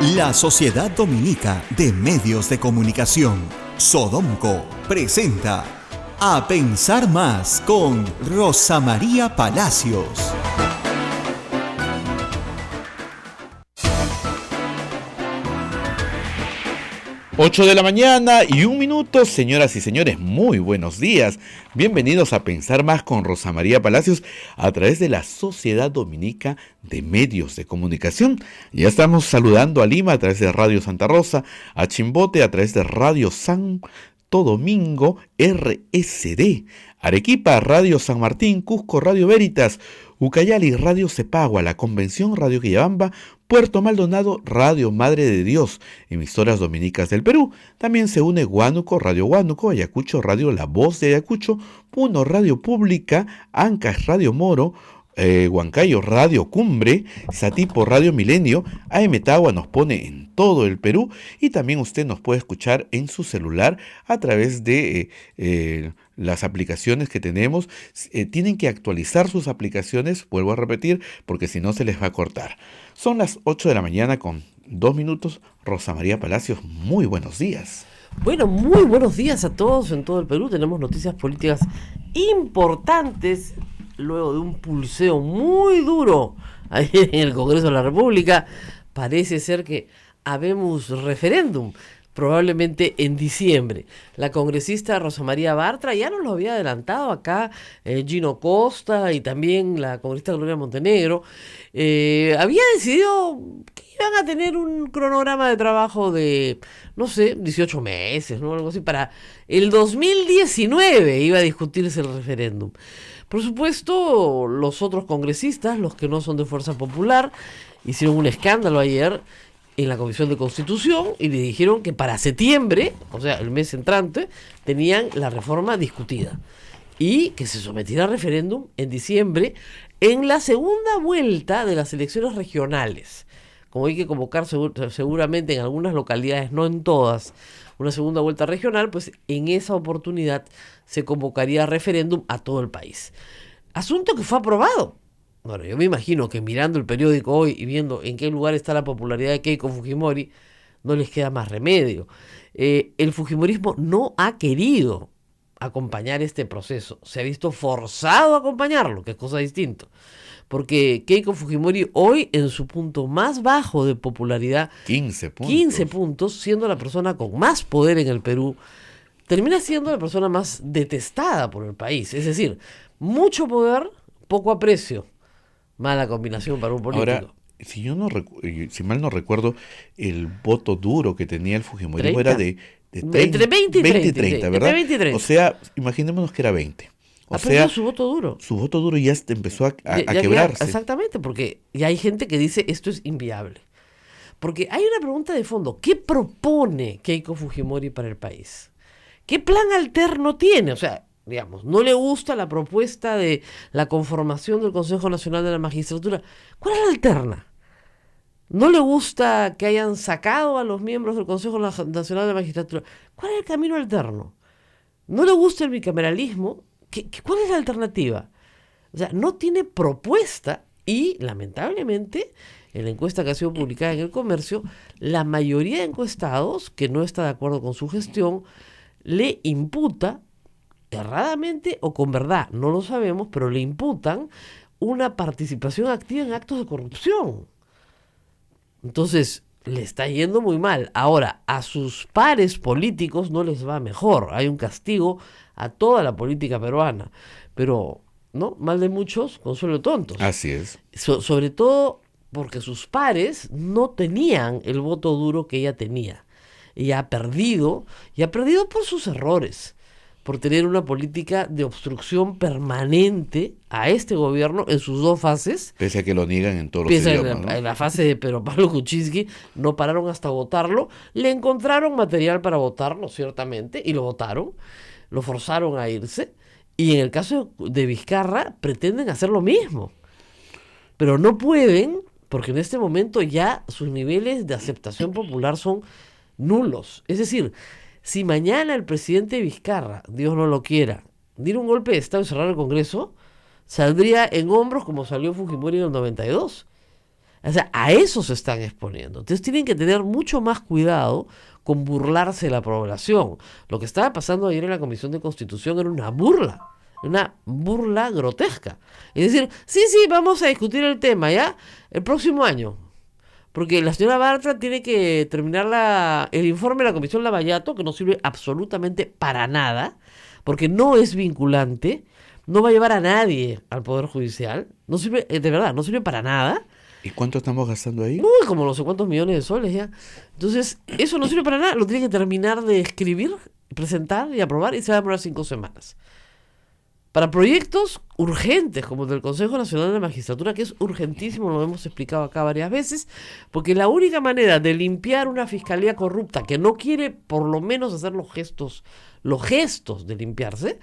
La Sociedad Dominica de Medios de Comunicación, Sodomco, presenta A Pensar Más con Rosa María Palacios. 8 de la mañana y 1 minuto, señoras y señores, muy buenos días. Bienvenidos a Pensar Más con Rosa María Palacios a través de la Sociedad Dominica de Medios de Comunicación. Ya estamos saludando a Lima a través de Radio Santa Rosa, a Chimbote a través de Radio Santo Domingo, RSD, Arequipa, Radio San Martín, Cusco, Radio Veritas, Ucayali, Radio Cepagua, La Convención, Radio Quillabamba, Puerto Maldonado, Radio Madre de Dios, emisoras dominicas del Perú. También se une Huánuco, Radio Huánuco, Ayacucho, Radio La Voz de Ayacucho, Puno, Radio Pública, Ancash, Radio Moro, Huancayo, Radio Cumbre, Satipo, Radio Milenio, AM Tagua nos pone en todo el Perú y también usted nos puede escuchar en su celular a través de las aplicaciones que tenemos. Tienen que actualizar sus aplicaciones, vuelvo a repetir, porque si no se les va a cortar. Son las 8 de la mañana con 2 minutos. Rosa María Palacios, muy buenos días. Bueno, muy buenos días a todos en todo el Perú. Tenemos noticias políticas importantes luego de un pulseo muy duro ahí en el Congreso de la República. Parece ser que habemos referéndum, probablemente en diciembre. La congresista Rosa María Bartra ya nos lo había adelantado acá, Gino Costa y también la congresista Gloria Montenegro. Había decidido que iban a tener un cronograma de trabajo de, 18 meses, ¿no? Algo así. Para el 2019 iba a discutirse el referéndum. Por supuesto, los otros congresistas, los que no son de Fuerza Popular, hicieron un escándalo ayer en la Comisión de Constitución y le dijeron que para septiembre, o sea, el mes entrante, tenían la reforma discutida y que se sometiera a referéndum en diciembre en la segunda vuelta de las elecciones regionales. Como hay que convocar seguramente en algunas localidades, no en todas, una segunda vuelta regional, pues en esa oportunidad se convocaría referéndum a todo el país. Asunto que fue aprobado. Bueno, yo me imagino que mirando el periódico hoy y viendo en qué lugar está la popularidad de Keiko Fujimori, no les queda más remedio. El fujimorismo no ha querido acompañar este proceso. Se ha visto forzado a acompañarlo, que es cosa distinta. Porque Keiko Fujimori hoy en su punto más bajo de popularidad, 15 puntos, siendo la persona con más poder en el Perú, termina siendo la persona más detestada por el país. Es decir, mucho poder, poco aprecio. Mala combinación para un político. Ahora, si mal no recuerdo, el voto duro que tenía el fujimorismo era de entre 20 y 30, ¿verdad? Entre 20 y 30. O sea, imaginémonos que era 20. O sea, su voto duro. Su voto duro ya empezó a quebrarse. Exactamente, porque ya hay gente que dice esto es inviable. Porque hay una pregunta de fondo. ¿Qué propone Keiko Fujimori para el país? ¿Qué plan alterno tiene? O sea, digamos, no le gusta la propuesta de la conformación del Consejo Nacional de la Magistratura. ¿Cuál es la alterna? ¿No le gusta que hayan sacado a los miembros del Consejo Nacional de la Magistratura? ¿Cuál es el camino alterno? ¿No le gusta el bicameralismo? ¿Cuál es la alternativa? O sea, no tiene propuesta y, lamentablemente, en la encuesta que ha sido publicada en El Comercio, la mayoría de encuestados que no está de acuerdo con su gestión le imputa, erradamente o con verdad, no lo sabemos, pero le imputan una participación activa en actos de corrupción. Entonces, le está yendo muy mal. Ahora, a sus pares políticos no les va mejor. Hay un castigo a toda la política peruana. Pero, ¿no? Mal de muchos, consuelo de tontos. Así es. Sobre todo porque sus pares no tenían el voto duro que ella tenía. Ella ha perdido por sus errores, por tener una política de obstrucción permanente a este gobierno en sus dos fases. Pese a que lo niegan en todos los idiomas, ¿no? En la fase de Pedro Pablo Kuczynski no pararon hasta votarlo. Le encontraron material para votarlo, ciertamente, y lo votaron. Lo forzaron a irse. Y en el caso de Vizcarra pretenden hacer lo mismo. Pero no pueden, porque en este momento ya sus niveles de aceptación popular son nulos. Es decir, si mañana el presidente Vizcarra, Dios no lo quiera, diera un golpe de Estado y cerrar el Congreso, saldría en hombros como salió Fujimori en el 92. O sea, a eso se están exponiendo. Entonces tienen que tener mucho más cuidado con burlarse de la población. Lo que estaba pasando ayer en la Comisión de Constitución era una burla grotesca. Es decir, sí, vamos a discutir el tema, ¿ya? El próximo año. Porque la señora Bartra tiene que terminar el informe de la Comisión Lavallato, que no sirve absolutamente para nada, porque no es vinculante, no va a llevar a nadie al Poder Judicial, no sirve, de verdad, no sirve para nada. ¿Y cuánto estamos gastando ahí? Uy, como no sé cuántos millones de soles ya. Entonces, eso no sirve para nada, lo tiene que terminar de escribir, presentar y aprobar, y se va a demorar 5 semanas. Para proyectos urgentes, como el del Consejo Nacional de la Magistratura, que es urgentísimo, lo hemos explicado acá varias veces, porque la única manera de limpiar una fiscalía corrupta que no quiere por lo menos hacer los gestos de limpiarse,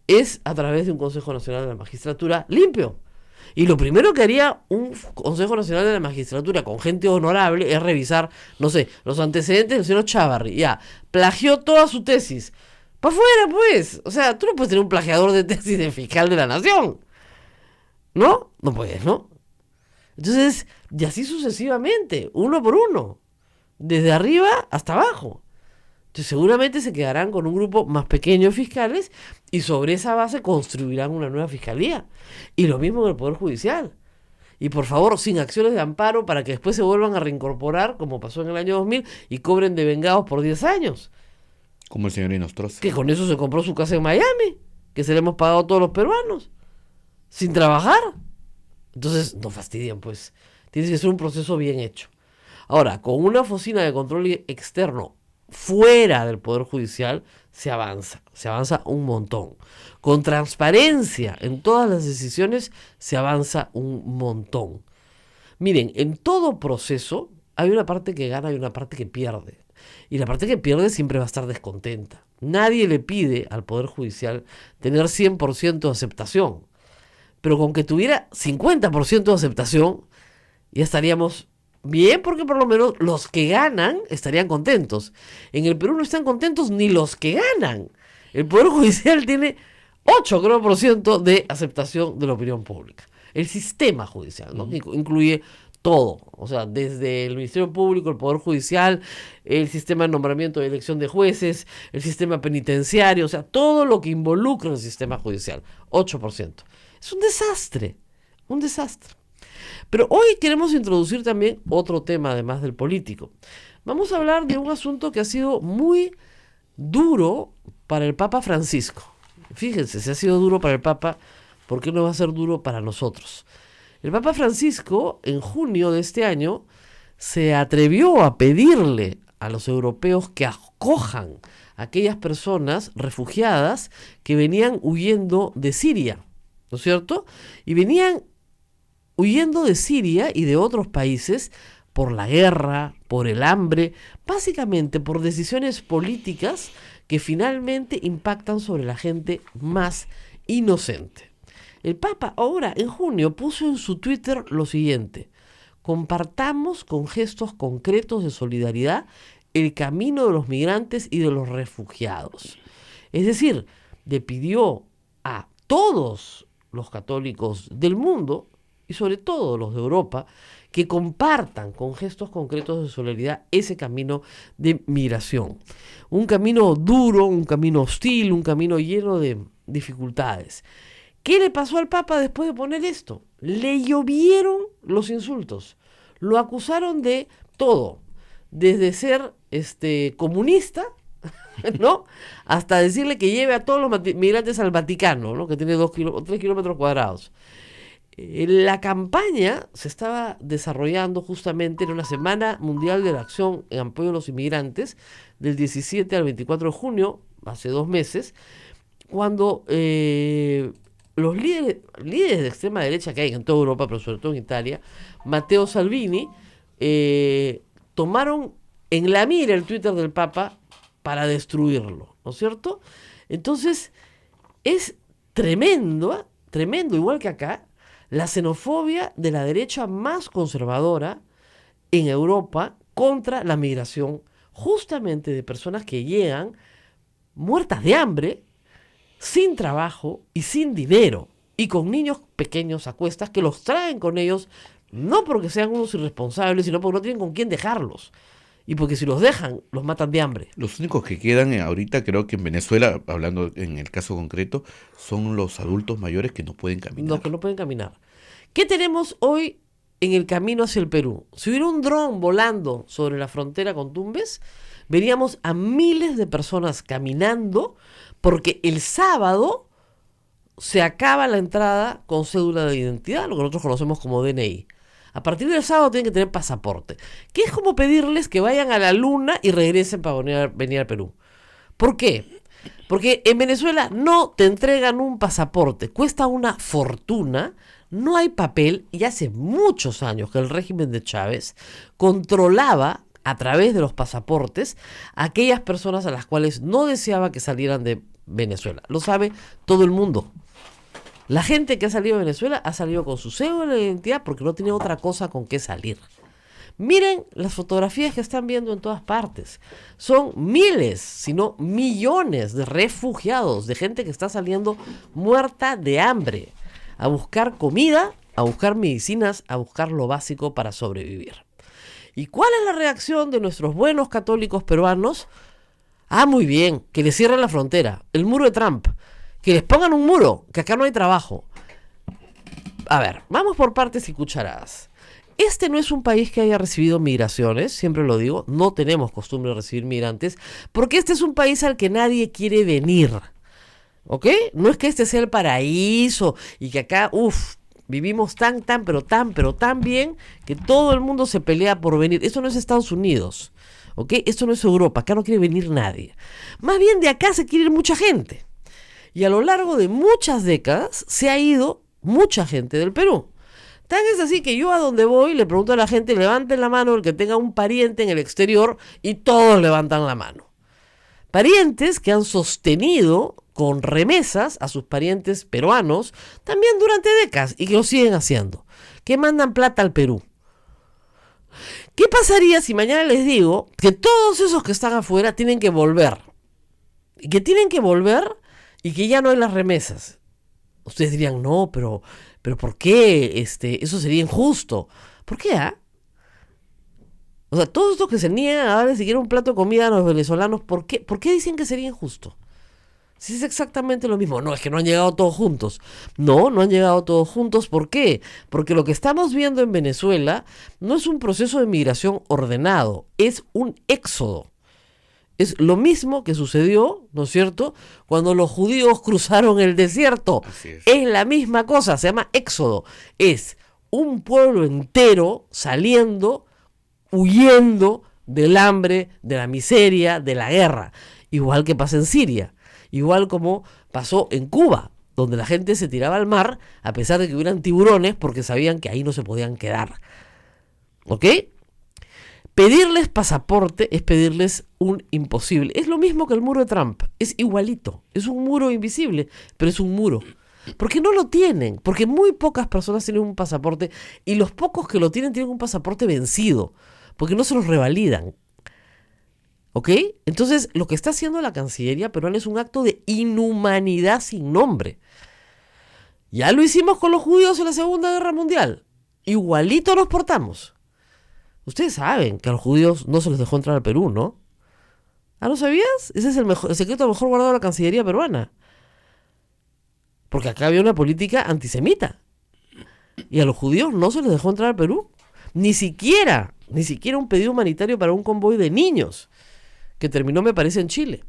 es a través de un Consejo Nacional de la Magistratura limpio. Y lo primero que haría un Consejo Nacional de la Magistratura con gente honorable es revisar, no sé, los antecedentes del señor Chávarri. Ya, plagió toda su tesis. ¡Para afuera, pues! O sea, tú no puedes tener un plagiador de tesis de fiscal de la nación. ¿No? No puedes, ¿no? Entonces, y así sucesivamente, uno por uno. Desde arriba hasta abajo. Entonces, seguramente se quedarán con un grupo más pequeño de fiscales y sobre esa base construirán una nueva fiscalía. Y lo mismo en el Poder Judicial. Y por favor, sin acciones de amparo para que después se vuelvan a reincorporar, como pasó en el año 2000, y cobren de vengados por 10 años. Como el señor Inostroza. Que con eso se compró su casa en Miami, que se le hemos pagado a todos los peruanos, sin trabajar. Entonces, no fastidien, pues. Tiene que ser un proceso bien hecho. Ahora, con una oficina de control externo fuera del Poder Judicial, se avanza un montón. Con transparencia en todas las decisiones, se avanza un montón. Miren, en todo proceso hay una parte que gana y una parte que pierde. Y la parte que pierde siempre va a estar descontenta. Nadie le pide al Poder Judicial tener 100% de aceptación. Pero con que tuviera 50% de aceptación, ya estaríamos bien, porque por lo menos los que ganan estarían contentos. En el Perú no están contentos ni los que ganan. El Poder Judicial tiene 8% de aceptación de la opinión pública. El sistema judicial, ¿no? Incluye todo, o sea, desde el Ministerio Público, el Poder Judicial, el sistema de nombramiento y elección de jueces, el sistema penitenciario, o sea, todo lo que involucra el sistema judicial, 8%. Es un desastre. Pero hoy queremos introducir también otro tema, además del político. Vamos a hablar de un asunto que ha sido muy duro para el Papa Francisco. Fíjense, si ha sido duro para el Papa, ¿por qué no va a ser duro para nosotros? El Papa Francisco, en junio de este año, se atrevió a pedirle a los europeos que acojan a aquellas personas refugiadas que venían huyendo de Siria, ¿no es cierto? Y venían huyendo de Siria y de otros países por la guerra, por el hambre, básicamente por decisiones políticas que finalmente impactan sobre la gente más inocente. El Papa ahora, en junio, puso en su Twitter lo siguiente: compartamos con gestos concretos de solidaridad el camino de los migrantes y de los refugiados. Es decir, le pidió a todos los católicos del mundo, y sobre todo los de Europa, que compartan con gestos concretos de solidaridad ese camino de migración. Un camino duro, un camino hostil, un camino lleno de dificultades. ¿Qué le pasó al Papa después de poner esto? Le llovieron los insultos. Lo acusaron de todo, desde ser comunista, ¿no? Hasta decirle que lleve a todos los migrantes al Vaticano, ¿no? Que tiene 3 kilómetros cuadrados. La campaña se estaba desarrollando justamente en una Semana Mundial de la Acción en apoyo a los inmigrantes, del 17 al 24 de junio, hace 2 meses, cuando los líderes de extrema derecha que hay en toda Europa, pero sobre todo en Italia, Matteo Salvini, tomaron en la mira el Twitter del Papa para destruirlo, ¿no es cierto? Entonces, es tremendo, igual que acá, la xenofobia de la derecha más conservadora en Europa contra la migración, justamente de personas que llegan muertas de hambre, sin trabajo y sin dinero, y con niños pequeños a cuestas que los traen con ellos No porque sean unos irresponsables, sino porque no tienen con quién dejarlos. Y porque si los dejan, los matan de hambre. Los únicos que quedan ahorita, creo que en Venezuela, hablando en el caso concreto, son los adultos mayores que no pueden caminar. Los que no pueden caminar. ¿Qué tenemos hoy en el camino hacia el Perú? Si hubiera un dron volando sobre la frontera con Tumbes, veríamos a miles de personas caminando porque el sábado se acaba la entrada con cédula de identidad, lo que nosotros conocemos como DNI. A partir del sábado tienen que tener pasaporte, que es como pedirles que vayan a la luna y regresen para venir al Perú. ¿Por qué? Porque en Venezuela no te entregan un pasaporte, cuesta una fortuna, no hay papel, y hace muchos años que el régimen de Chávez controlaba a través de los pasaportes a aquellas personas a las cuales no deseaba que salieran de Venezuela. Lo sabe todo el mundo. La gente que ha salido de Venezuela ha salido con su cédula de identidad porque no tiene otra cosa con qué salir. Miren las fotografías que están viendo en todas partes. Son miles, si no millones de refugiados, de gente que está saliendo muerta de hambre, a buscar comida, a buscar medicinas, a buscar lo básico para sobrevivir. ¿Y cuál es la reacción de nuestros buenos católicos peruanos? Ah, muy bien, que les cierren la frontera, el muro de Trump. Que les pongan un muro, que acá no hay trabajo. A ver, vamos por partes y cucharadas. Este no es un país que haya recibido migraciones, siempre lo digo, no tenemos costumbre de recibir migrantes, porque este es un país al que nadie quiere venir. ¿Ok? No es que este sea el paraíso y que acá, vivimos tan bien que todo el mundo se pelea por venir. Esto no es Estados Unidos, ¿ok? Esto no es Europa, acá no quiere venir nadie. Más bien de acá se quiere ir mucha gente. Y a lo largo de muchas décadas se ha ido mucha gente del Perú. Tan es así que yo a donde voy le pregunto a la gente, levanten la mano el que tenga un pariente en el exterior, y todos levantan la mano. Parientes que han sostenido con remesas a sus parientes peruanos también durante décadas y que lo siguen haciendo, que mandan plata al Perú. ¿Qué pasaría si mañana les digo que todos esos que están afuera tienen que volver? Y que tienen que volver y que ya no hay las remesas. Ustedes dirían, no, pero ¿por qué? Eso sería injusto. ¿Por qué, O sea, todos estos que se niegan a darle siquiera un plato de comida a los venezolanos, ¿por qué dicen que sería injusto? Si es exactamente lo mismo. No, es que no han llegado todos juntos. No han llegado todos juntos. ¿Por qué? Porque lo que estamos viendo en Venezuela no es un proceso de migración ordenado, es un éxodo. Es lo mismo que sucedió, ¿no es cierto?, cuando los judíos cruzaron el desierto. Es la misma cosa, se llama éxodo. Es un pueblo entero saliendo, huyendo del hambre, de la miseria, de la guerra. Igual que pasa en Siria, igual como pasó en Cuba, donde la gente se tiraba al mar a pesar de que hubieran tiburones porque sabían que ahí no se podían quedar. ¿Ok? Pedirles pasaporte es pedirles un imposible. Es lo mismo que el muro de Trump. Es igualito. Es un muro invisible, pero es un muro. Porque no lo tienen. Porque muy pocas personas tienen un pasaporte y los pocos que lo tienen un pasaporte vencido. Porque no se los revalidan. ¿Ok? Entonces, lo que está haciendo la Cancillería peruana es un acto de inhumanidad sin nombre. Ya lo hicimos con los judíos en la Segunda Guerra Mundial. Igualito nos portamos. Ustedes saben que a los judíos no se les dejó entrar al Perú, ¿no? ¿No sabías? Ese es el secreto mejor guardado de la Cancillería peruana. Porque acá había una política antisemita. Y a los judíos no se les dejó entrar al Perú. Ni siquiera un pedido humanitario para un convoy de niños, que terminó, me parece, en Chile.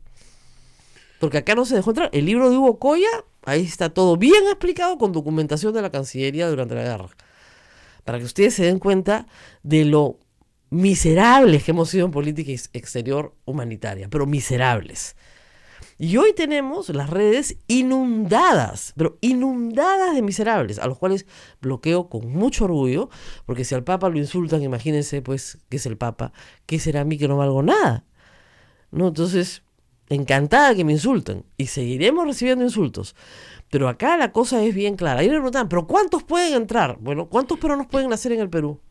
Porque acá no se dejó entrar. El libro de Hugo Coya, ahí está todo bien explicado con documentación de la Cancillería durante la guerra. Para que ustedes se den cuenta de lo miserables que hemos sido en política exterior humanitaria, pero miserables. Y hoy tenemos las redes inundadas, pero inundadas de miserables, a los cuales bloqueo con mucho orgullo, porque si al Papa lo insultan, imagínense, pues, ¿qué es el Papa? ¿Qué será a mí que no valgo nada? ¿No? Entonces, encantada que me insulten, y seguiremos recibiendo insultos. Pero acá la cosa es bien clara. Ahí me preguntan, ¿pero cuántos pueden entrar? Bueno, ¿cuántos peruanos pueden nacer en el Perú?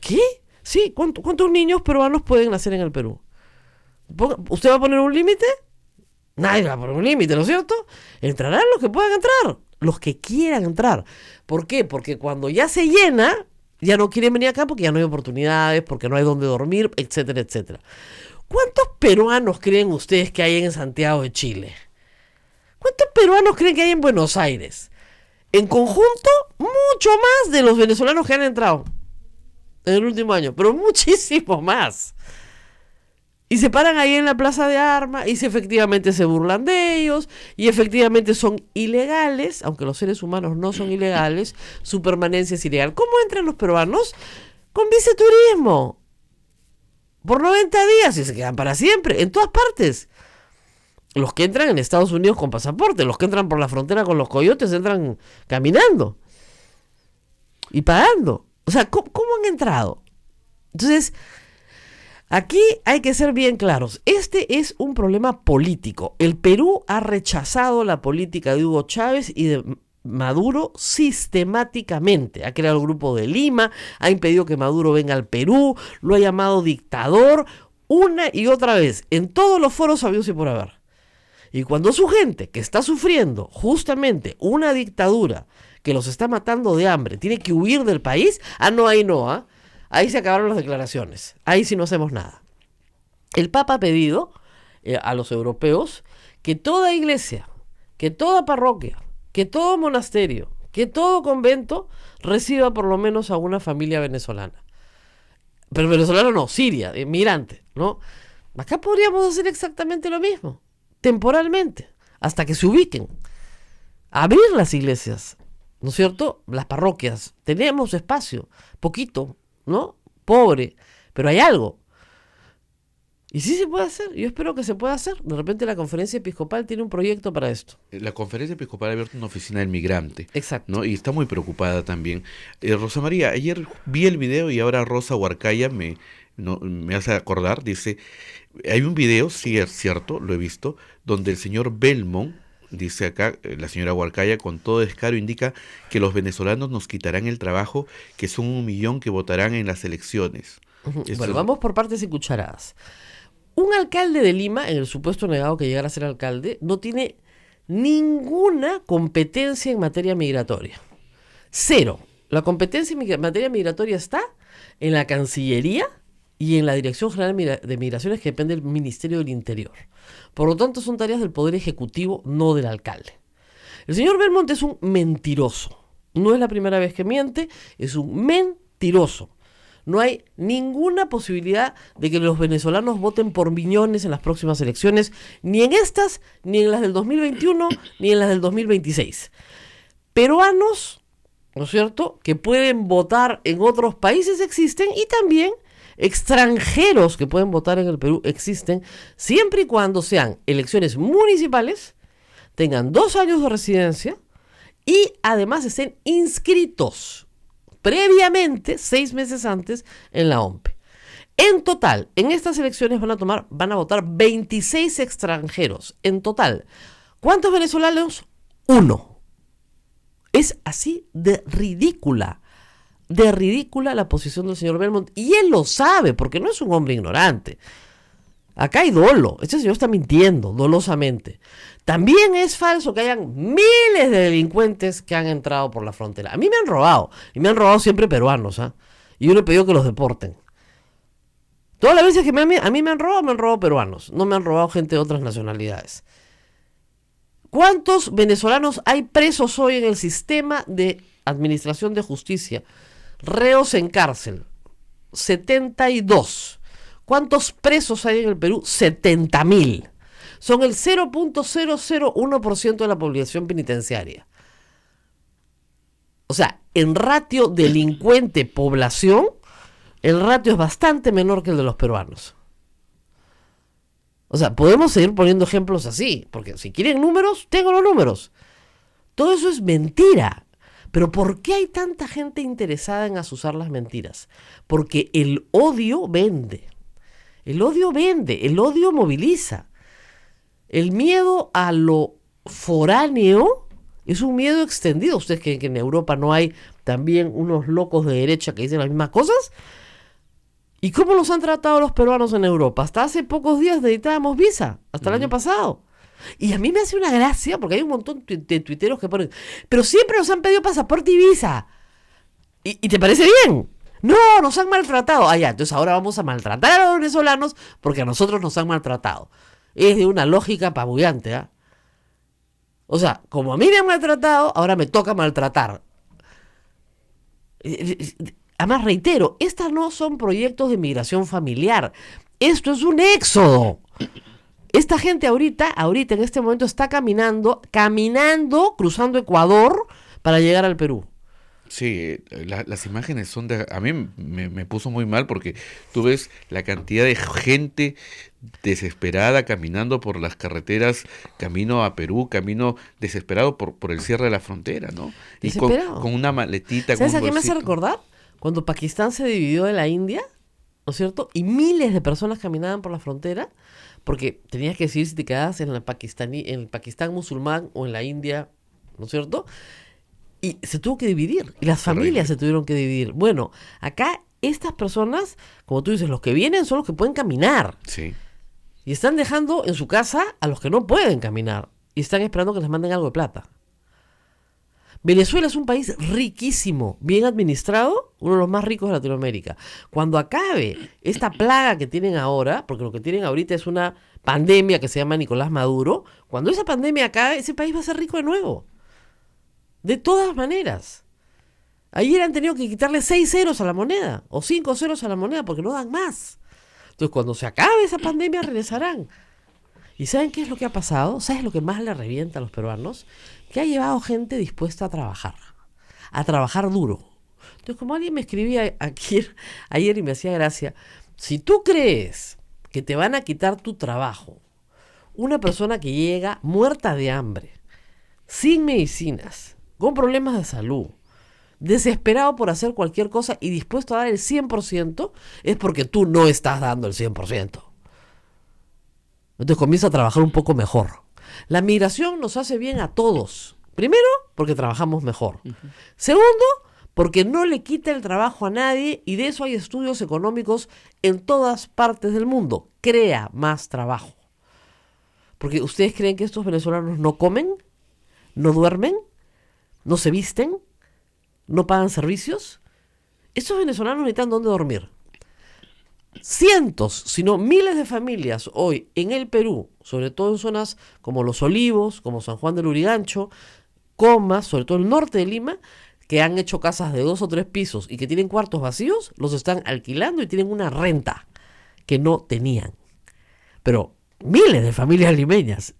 ¿Qué? Sí, ¿cuántos niños peruanos pueden nacer en el Perú? ¿Usted va a poner un límite? Nadie va a poner un límite, ¿no es cierto? Entrarán los que puedan entrar. los que quieran entrar. ¿Por qué? Porque cuando ya se llena, ya no quieren venir acá porque ya no hay oportunidades, porque no hay donde dormir, etcétera, etcétera. ¿Cuántos peruanos creen ustedes que hay en Santiago de Chile? ¿Cuántos peruanos creen que hay en Buenos Aires? En conjunto, mucho más de los venezolanos que han entrado en el último año, pero muchísimo más. Y se paran ahí en la plaza de armas y efectivamente se burlan de ellos y efectivamente son ilegales, aunque los seres humanos no son ilegales, su permanencia es ilegal. ¿Cómo entran los peruanos? Con viceturismo. Por 90 días y se quedan para siempre, en todas partes. Los que entran en Estados Unidos con pasaporte, los que entran por la frontera con los coyotes entran caminando y pagando. O sea, ¿cómo han entrado? Entonces, aquí hay que ser bien claros. Este es un problema político. El Perú ha rechazado la política de Hugo Chávez y de Maduro sistemáticamente. Ha creado el Grupo de Lima, ha impedido que Maduro venga al Perú, lo ha llamado dictador una y otra vez, en todos los foros habidos y por haber. Y cuando su gente, que está sufriendo justamente una dictadura que los está matando de hambre, tiene que huir del país, ahí no, ahí se acabaron las declaraciones, ahí sí no hacemos nada. El Papa ha pedido a los europeos que toda iglesia, que toda parroquia, que todo monasterio, que todo convento reciba por lo menos a una familia venezolana. Pero venezolana no, siria, inmigrante, ¿no? Acá podríamos hacer exactamente lo mismo, temporalmente, hasta que se ubiquen. Abrir las iglesias, ¿no es cierto? Las parroquias, tenemos espacio, poquito, ¿no? Pobre, pero hay algo. Y sí se puede hacer, yo espero que se pueda hacer. De repente la Conferencia Episcopal tiene un proyecto para esto. La Conferencia Episcopal ha abierto una oficina del migrante. Exacto. ¿No? Y está muy preocupada también. Rosa María, ayer vi el video y ahora Rosa Huarcaya me hace acordar, dice, hay un video, sí es cierto, lo he visto, donde el señor Belmont, dice acá, la señora Huarcaya con todo descaro indica que los venezolanos nos quitarán el trabajo, que son 1 millón que votarán en las elecciones. Bueno, vamos por partes y cucharadas. Un alcalde de Lima, en el supuesto negado que llegara a ser alcalde, no tiene ninguna competencia en materia migratoria. Cero. La competencia en materia migratoria está en la Cancillería y en la Dirección General de Migraciones, que depende del Ministerio del Interior. Por lo tanto, son tareas del Poder Ejecutivo, no del alcalde. El señor Belmont es un mentiroso. No es la primera vez que miente, es un mentiroso. No hay ninguna posibilidad de que los venezolanos voten por millones en las próximas elecciones, ni en estas, ni en las del 2021, ni en las del 2026. Peruanos, ¿no es cierto?, que pueden votar en otros países existen, y también extranjeros que pueden votar en el Perú existen, siempre y cuando sean elecciones municipales, tengan 2 años de residencia y además estén inscritos previamente, 6 meses antes, en la OMPE. En total, en estas elecciones van a votar 26 extranjeros. En total, ¿cuántos venezolanos? 1. Es así de ridícula la posición del señor Belmont. Y él lo sabe, porque no es un hombre ignorante. Acá hay dolo. Este señor está mintiendo dolosamente. También es falso que hayan miles de delincuentes que han entrado por la frontera. A mí me han robado. Y me han robado siempre peruanos. Y yo le he pedido que los deporten. Todas las veces que a mí me han robado peruanos. No me han robado gente de otras nacionalidades. ¿Cuántos venezolanos hay presos hoy en el sistema de administración de justicia? Reos en cárcel. 72. ¿Cuántos presos hay en el Perú? 70.000. Son el 0.001% de la población penitenciaria. O sea, en ratio delincuente-población, el ratio es bastante menor que el de los peruanos. O sea, podemos seguir poniendo ejemplos así, porque si quieren números, tengo los números. Todo eso es mentira. Pero ¿por qué hay tanta gente interesada en azuzar las mentiras? Porque el odio vende. El odio vende, el odio moviliza. El miedo a lo foráneo es un miedo extendido. ¿Ustedes creen que en Europa no hay también unos locos de derecha que dicen las mismas cosas? ¿Y cómo los han tratado los peruanos en Europa? Hasta hace pocos días necesitábamos visa, hasta el año pasado. Y a mí me hace una gracia, porque hay un montón de tuiteros que ponen, pero siempre nos han pedido pasaporte y visa. ¿Y te parece bien? No, nos han maltratado. Ah, ya, entonces ahora vamos a maltratar a los venezolanos porque a nosotros nos han maltratado. Es de una lógica apabullante, ¿ah? O sea, como a mí me han maltratado, ahora me toca maltratar. Además, reitero, estas no son proyectos de migración familiar. Esto es un éxodo. Esta gente ahorita en este momento está caminando, cruzando Ecuador para llegar al Perú. Sí, las imágenes son de... A mí me puso muy mal porque tú ves la cantidad de gente desesperada caminando por las carreteras, camino a Perú, camino desesperado por el cierre de la frontera, ¿no? Y con una maletita, ¿Sabes con a un qué me hace bolsito. recordar? Cuando Pakistán se dividió de la India, ¿no es cierto? Y miles de personas caminaban por la frontera porque tenías que decidir si te quedabas en el Pakistán musulmán o en la India, ¿no es cierto? Y se tuvo que dividir, y las familias se tuvieron que dividir. Bueno, acá estas personas, como tú dices, los que vienen son los que pueden caminar. Sí. Y están dejando en su casa a los que no pueden caminar. Y están esperando que les manden algo de plata. Venezuela es un país riquísimo, bien administrado, uno de los más ricos de Latinoamérica. Cuando acabe esta plaga que tienen ahora, porque lo que tienen ahorita es una pandemia que se llama Nicolás Maduro, cuando esa pandemia acabe, ese país va a ser rico de nuevo. De todas maneras. Ayer han tenido que quitarle 6 ceros a la moneda, o 5 ceros a la moneda, porque no dan más. Entonces, cuando se acabe esa pandemia, regresarán. ¿Y saben qué es lo que ha pasado? ¿Sabes lo que más le revienta a los peruanos? Que ha llevado gente dispuesta a trabajar duro. Entonces, como alguien me escribía ayer y me hacía gracia, si tú crees que te van a quitar tu trabajo, una persona que llega muerta de hambre, sin medicinas, con problemas de salud, desesperado por hacer cualquier cosa y dispuesto a dar el 100%, es porque tú no estás dando el 100%. Entonces comienza a trabajar un poco mejor. La migración nos hace bien a todos. Primero, porque trabajamos mejor. Segundo, porque no le quita el trabajo a nadie, y de eso hay estudios económicos en todas partes del mundo. Crea más trabajo. Porque ¿ustedes creen que estos venezolanos no comen? ¿No duermen? ¿No se visten? ¿No pagan servicios? Estos venezolanos necesitan dónde dormir. Cientos, si no miles de familias hoy en el Perú, sobre todo en zonas como Los Olivos, como San Juan del Lurigancho, Comas, sobre todo el norte de Lima, que han hecho casas de 2 o 3 pisos y que tienen cuartos vacíos, los están alquilando y tienen una renta que no tenían. Pero miles de familias limeñas.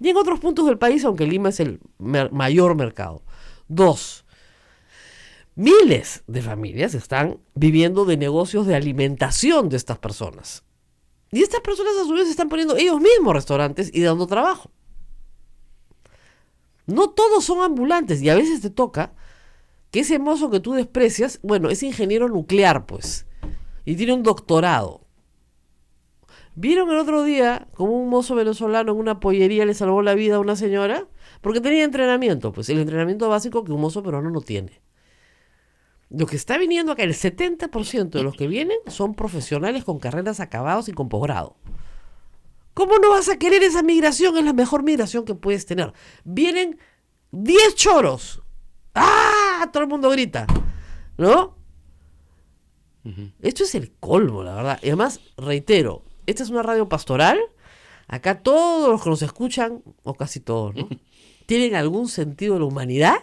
Y en otros puntos del país, aunque Lima es el mayor mercado. 2. Miles de familias están viviendo de negocios de alimentación de estas personas. Y estas personas a su vez están poniendo ellos mismos restaurantes y dando trabajo. No todos son ambulantes, y a veces te toca que ese mozo que tú desprecias, bueno, es ingeniero nuclear, pues, y tiene un doctorado. ¿Vieron el otro día como un mozo venezolano en una pollería le salvó la vida a una señora? Porque tenía entrenamiento, pues el entrenamiento básico que un mozo peruano no tiene. Lo que está viniendo acá, el 70% de los que vienen son profesionales con carreras acabadas y con posgrado. ¿Cómo no vas a querer esa migración? Es la mejor migración que puedes tener. Vienen 10 choros. ¡Ah! Todo el mundo grita, ¿no? Esto es el colmo, la verdad. Y además, reitero, esta es una radio pastoral. Acá todos los que nos escuchan, o casi todos, ¿no? Tienen algún sentido de la humanidad,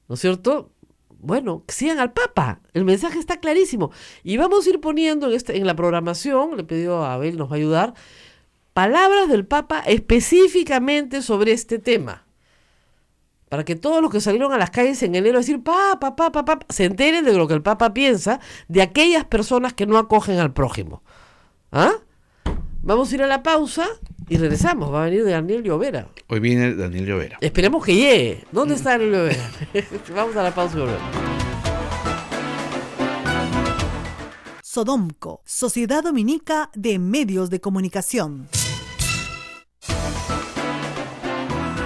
¿no es cierto? Bueno, sigan al Papa. El mensaje está clarísimo. Y vamos a ir poniendo en la programación, le he pedido a Abel, nos va a ayudar, palabras del Papa específicamente sobre este tema. Para que todos los que salieron a las calles en enero a decir Papa, se enteren de lo que el Papa piensa de aquellas personas que no acogen al prójimo. ¿Ah? Vamos a ir a la pausa y regresamos. Va a venir Daniel Llovera. Hoy viene Daniel Llovera. Esperemos que llegue. ¿Dónde está Daniel Llovera? Vamos a la pausa y volvemos. Sodomco, Sociedad Dominica de Medios de Comunicación.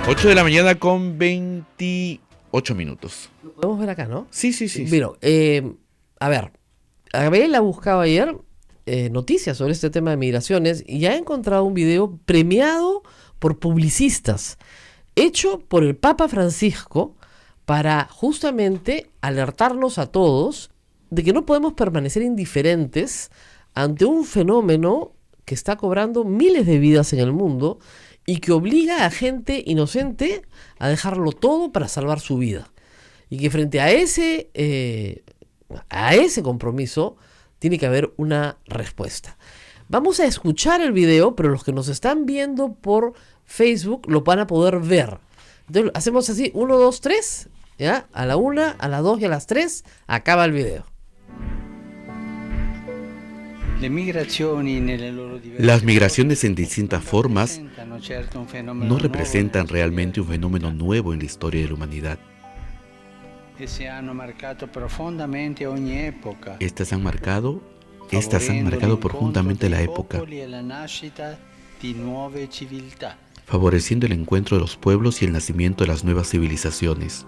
8 de la mañana con 28 minutos. Lo podemos ver acá, ¿no? Sí. Mira, a ver, Abel ha buscado ayer noticias sobre este tema de migraciones y ha encontrado un video premiado por publicistas, hecho por el Papa Francisco para justamente alertarnos a todos de que no podemos permanecer indiferentes ante un fenómeno que está cobrando miles de vidas en el mundo y que obliga a gente inocente a dejarlo todo para salvar su vida. Y que frente a ese compromiso tiene que haber una respuesta. Vamos a escuchar el video, pero los que nos están viendo por Facebook lo van a poder ver. Entonces hacemos así, 1, 2, 3, ¿ya? A la 1, a las 2 y a las 3 acaba el video. Las migraciones en distintas formas no representan realmente un fenómeno nuevo en la historia de la humanidad. Estas han marcado profundamente la época, favoreciendo el encuentro de los pueblos y el nacimiento de las nuevas civilizaciones.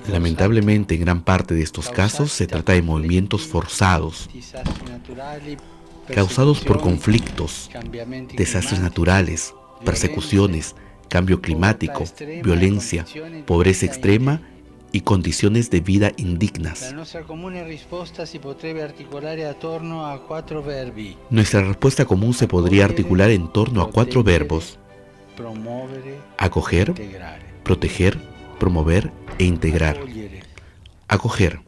Lamentablemente, en gran parte de estos casos se trata de movimientos forzados, causados por conflictos, desastres naturales, persecuciones, cambio climático, violencia, pobreza extrema y condiciones de vida indignas. Nuestra respuesta común se podría articular en torno a 4 verbos: acoger, proteger, promover e integrar. Acoger.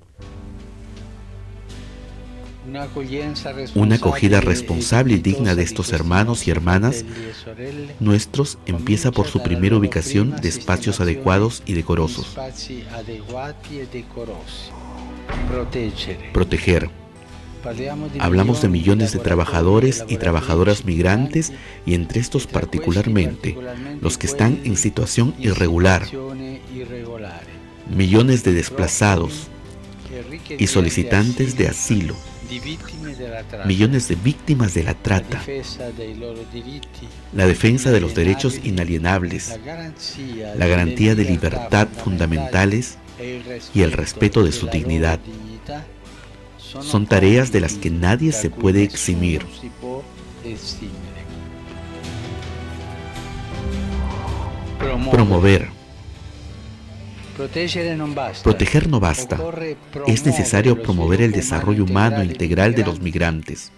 Una acogida responsable y digna de estos hermanos y hermanas nuestros empieza por su primera ubicación de espacios adecuados y decorosos. Proteger. Hablamos de millones de trabajadores y trabajadoras migrantes y entre estos particularmente los que están en situación irregular, millones de desplazados y solicitantes de asilo, millones de víctimas de la trata, la defensa de los derechos inalienables, la garantía de libertad fundamentales y el respeto de su dignidad. Son tareas de las que nadie se puede eximir. Promover. Proteger no basta. Es necesario promover el desarrollo humano integral de los migrantes,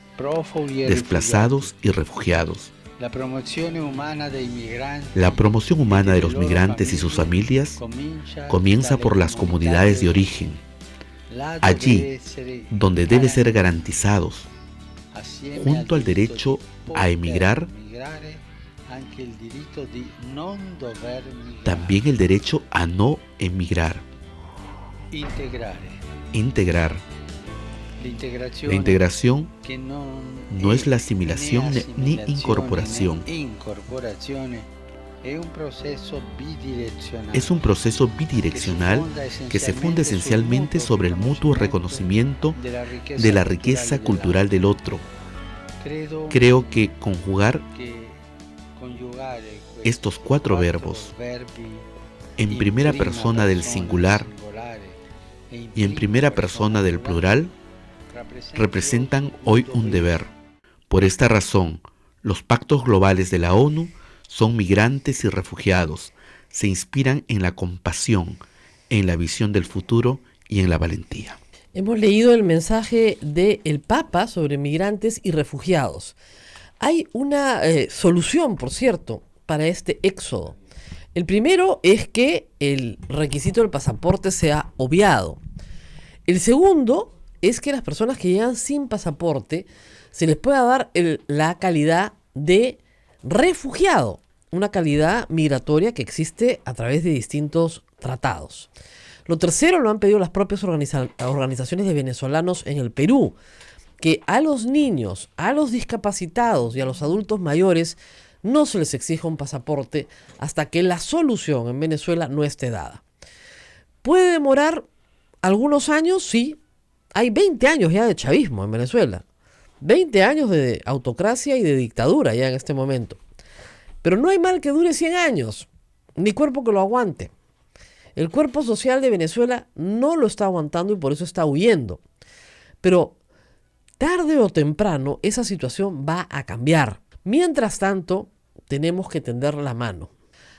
desplazados y refugiados. La promoción humana de los migrantes y sus familias comienza por las comunidades de origen, allí donde debe ser garantizados, junto al derecho a emigrar, también el derecho a no emigrar. Integrar. La integración no es la asimilación ni incorporación. Es un proceso bidireccional que se funda esencialmente sobre el mutuo reconocimiento de la riqueza cultural del otro. Creo que conjugar estos 4 verbos en primera persona del singular y en primera persona del plural representan hoy un deber. Por esta razón, los pactos globales de la ONU son migrantes y refugiados, se inspiran en la compasión, en la visión del futuro y en la valentía. Hemos leído el mensaje del Papa sobre migrantes y refugiados. Hay una solución, por cierto, para este éxodo. El primero es que el requisito del pasaporte sea obviado. El segundo es que las personas que llegan sin pasaporte se les pueda dar la calidad de refugiado, una calidad migratoria que existe a través de distintos tratados. Lo tercero lo han pedido las propias organizaciones de venezolanos en el Perú, que a los niños, a los discapacitados y a los adultos mayores no se les exija un pasaporte hasta que la solución en Venezuela no esté dada. ¿Puede demorar algunos años? Sí. Hay 20 años ya de chavismo en Venezuela. 20 años de autocracia y de dictadura ya en este momento. Pero no hay mal que dure 100 años, ni cuerpo que lo aguante. El cuerpo social de Venezuela no lo está aguantando y por eso está huyendo. Pero tarde o temprano esa situación va a cambiar. Mientras tanto, tenemos que tender la mano.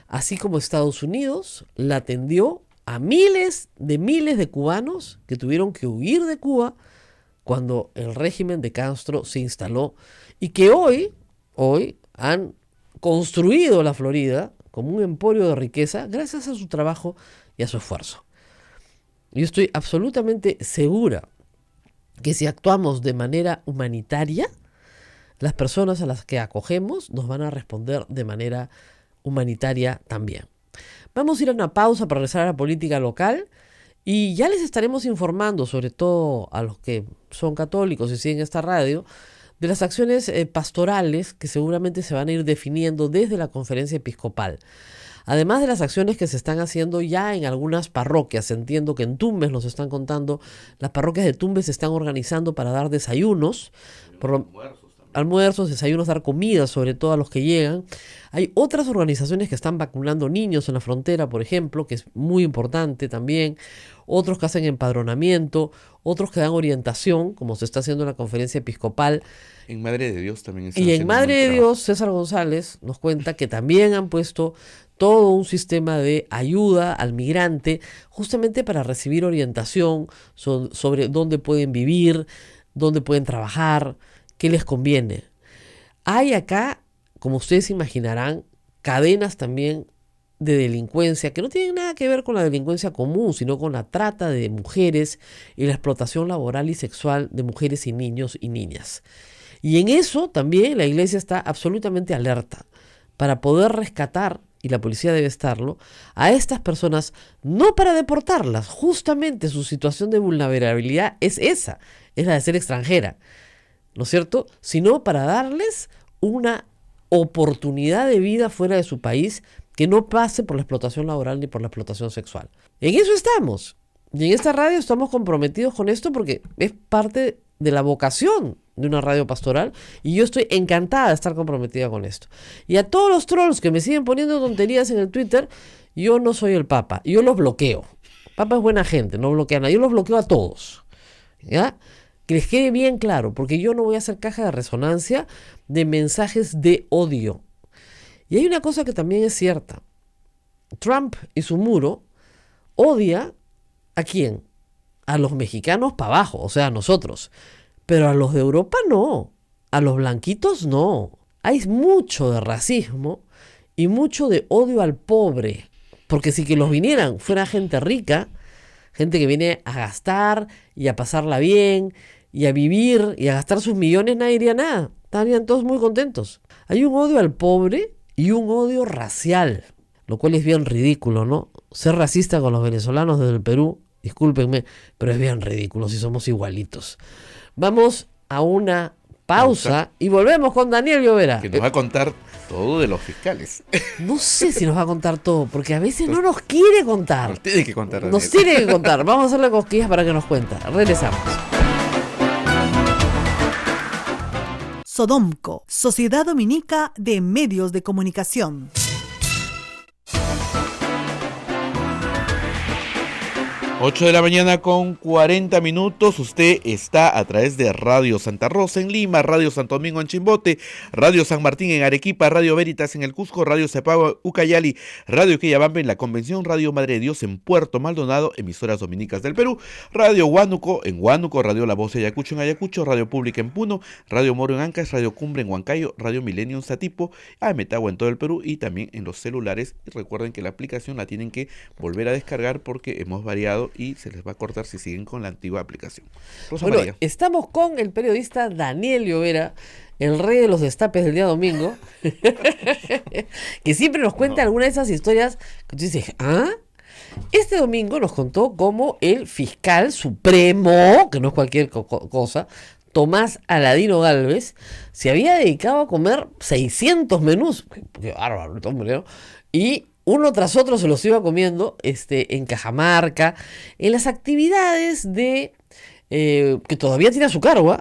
Así como Estados Unidos la tendió a miles de cubanos que tuvieron que huir de Cuba cuando el régimen de Castro se instaló y que hoy han construido la Florida como un emporio de riqueza gracias a su trabajo y a su esfuerzo. Yo estoy absolutamente segura que si actuamos de manera humanitaria, las personas a las que acogemos nos van a responder de manera humanitaria también. Vamos a ir a una pausa para regresar a la política local y ya les estaremos informando, sobre todo a los que son católicos y siguen esta radio, de las acciones pastorales que seguramente se van a ir definiendo desde la conferencia episcopal. Además de las acciones que se están haciendo ya en algunas parroquias. Entiendo que en Tumbes nos están contando, las parroquias de Tumbes se están organizando para dar desayunos, almuerzos, desayunos, dar comida, sobre todo a los que llegan. Hay otras organizaciones que están vacunando niños en la frontera, por ejemplo, que es muy importante también. Otros que hacen empadronamiento, otros que dan orientación, como se está haciendo en la conferencia episcopal. En Madre de Dios también. Y en Madre de Dios, César González nos cuenta que también han puesto todo un sistema de ayuda al migrante, justamente para recibir orientación sobre dónde pueden vivir, dónde pueden trabajar, qué les conviene. Hay acá, como ustedes imaginarán, cadenas también de delincuencia que no tienen nada que ver con la delincuencia común, sino con la trata de mujeres y la explotación laboral y sexual de mujeres y niños y niñas. Y en eso también la iglesia está absolutamente alerta para poder rescatar, y la policía debe estarlo, a estas personas, no para deportarlas, justamente su situación de vulnerabilidad es esa, es la de ser extranjera, ¿no es cierto? Sino para darles una oportunidad de vida fuera de su país que no pase por la explotación laboral ni por la explotación sexual. En eso estamos. Y en esta radio estamos comprometidos con esto porque es parte de la vocación de una radio pastoral y yo estoy encantada de estar comprometida con esto. Y a todos los trolls que me siguen poniendo tonterías en el Twitter, yo no soy el Papa, yo los bloqueo. Papa es buena gente, no bloquea a nadie, yo los bloqueo a todos. ¿Ya? Que les quede bien claro, porque yo no voy a hacer caja de resonancia de mensajes de odio. Y hay una cosa que también es cierta. Trump y su muro odia ¿a quién? A los mexicanos para abajo, o sea, a nosotros. Pero a los de Europa no, a los blanquitos no. Hay mucho de racismo y mucho de odio al pobre. Porque si que los vinieran fuera gente rica, gente que viene a gastar y a pasarla bien y a vivir y a gastar sus millones, nadie diría nada. Estarían todos muy contentos. Hay un odio al pobre y un odio racial, lo cual es bien ridículo, ¿no? Ser racista con los venezolanos desde el Perú, discúlpenme, pero es bien ridículo si somos igualitos. Vamos a una pausa y volvemos con Daniel Llovera. Que nos va a contar todo de los fiscales. No sé si nos va a contar todo, porque a veces no nos quiere contar. Nos tiene que contar. Nos tiene que contar. Vamos a hacerle cosquillas para que nos cuente. Regresamos. Sodomco, Sociedad Dominica de Medios de Comunicación. 8 de la mañana con 40 minutos. Usted está a través de Radio Santa Rosa en Lima, Radio Santo Domingo en Chimbote, Radio San Martín en Arequipa, Radio Veritas en el Cusco, Radio Cepagua Ucayali, Radio Quillabambe en la Convención, Radio Madre de Dios en Puerto Maldonado, emisoras dominicas del Perú, Radio Huánuco en Huánuco, Radio La Voz de Ayacucho en Ayacucho, Radio Pública en Puno, Radio Moro en Ancash, Radio Cumbre en Huancayo, Radio Milenio en Satipo, Ametagua en todo el Perú y también en los celulares. Y recuerden que la aplicación la tienen que volver a descargar porque hemos variado y se les va a cortar si siguen con la antigua aplicación. Rosa Bueno, María. estamos con el periodista Daniel Llovera, el rey de los destapes del día domingo, que siempre nos cuenta alguna de esas historias que tú dices, ¿ah? Este domingo nos contó cómo el fiscal supremo, que no es cualquier cosa, Tomás Aladino Gálvez, se había dedicado a comer 600 menús. Qué bárbaro, hombre, ¿no? Y uno tras otro se los iba comiendo en Cajamarca, en las actividades de que todavía tiene a su cargo,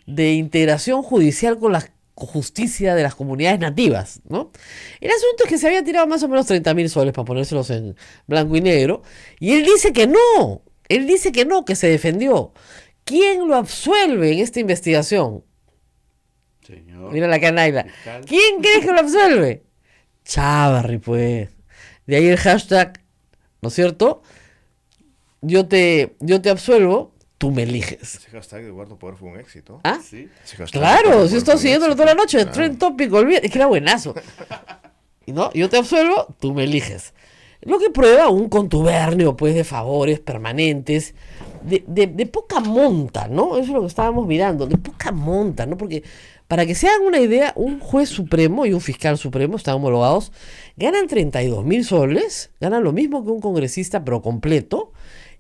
de integración judicial con la justicia de las comunidades nativas, ¿no? El asunto es que se había tirado más o menos 30.000 soles para ponérselos en blanco y negro, y él dice que no, que se defendió, ¿Quién lo absuelve en esta investigación? Señor. Mira la canaila. Fiscal. ¿Quién crees que lo absuelve? Chávarri, pues. De ahí el hashtag, ¿no es cierto? Yo te absuelvo, tú me eliges. Ese hashtag de Eduardo Poder fue un éxito. ¿Ah? Sí. Ese hashtag de Claro, Eduardo si Poder estoy fue un siguiéndolo éxito. toda la noche, Claro. Trend Topic, es que era buenazo. ¿No? Yo te absuelvo, tú me eliges. Lo que prueba un contubernio, pues, de favores permanentes, de poca monta, ¿no? Eso es lo que estábamos mirando, de poca monta, ¿no? Porque, para que se hagan una idea, un juez supremo y un fiscal supremo están homologados, ganan 32.000 soles, ganan lo mismo que un congresista, pero completo,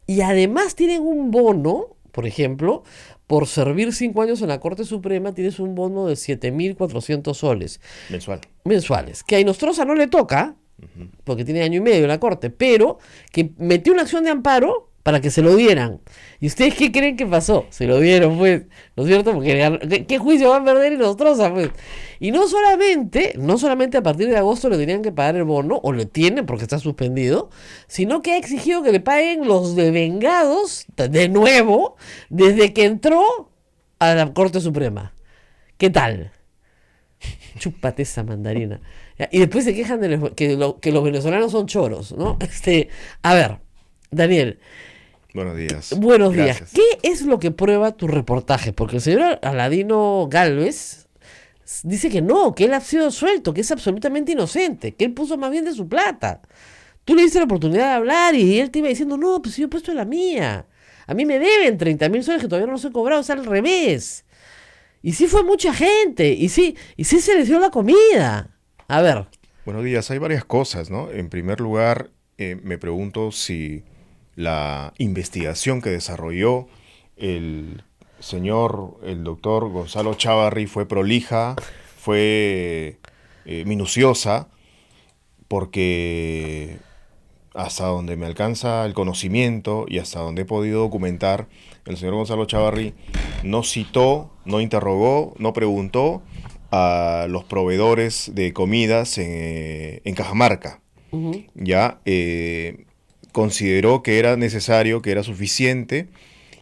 y además tienen un bono, por ejemplo, por servir 5 años en la Corte Suprema, tienes un bono de 7.400 soles Mensual. mensuales, que a Inostroza no le toca, porque tiene año y medio en la corte, pero que metió una acción de amparo para que se lo dieran. ¿Y ustedes qué creen que pasó? Se lo dieron, pues, ¿no es cierto? Porque ¿qué juicio va a perder Inostroza, pues? Y no solamente a partir de agosto le tenían que pagar el bono, o le tienen porque está suspendido, sino que ha exigido que le paguen los devengados, de nuevo, desde que entró a la Corte Suprema. ¿Qué tal? Chúpate esa mandarina. Y después se quejan de que los venezolanos son choros, ¿no? A ver, Daniel, Buenos días. buenos días. Gracias. ¿Qué es lo que prueba tu reportaje? Porque el señor Aladino Gálvez dice que no, que él ha sido suelto, que es absolutamente inocente, que él puso más bien de su plata. Tú le diste la oportunidad de hablar y él te iba diciendo, no, pues yo he puesto la mía. A mí me deben 30.000 soles que todavía no los he cobrado, es al revés. Y sí fue mucha gente, y sí se les dio la comida. A ver. Buenos días. Hay varias cosas, ¿no? En primer lugar, me pregunto si la investigación que desarrolló el doctor Gonzalo Chávarri fue prolija, fue minuciosa, porque hasta donde me alcanza el conocimiento y hasta donde he podido documentar, el señor Gonzalo Chávarri no citó, no interrogó, no preguntó a los proveedores de comidas en Cajamarca. Ya consideró que era necesario, que era suficiente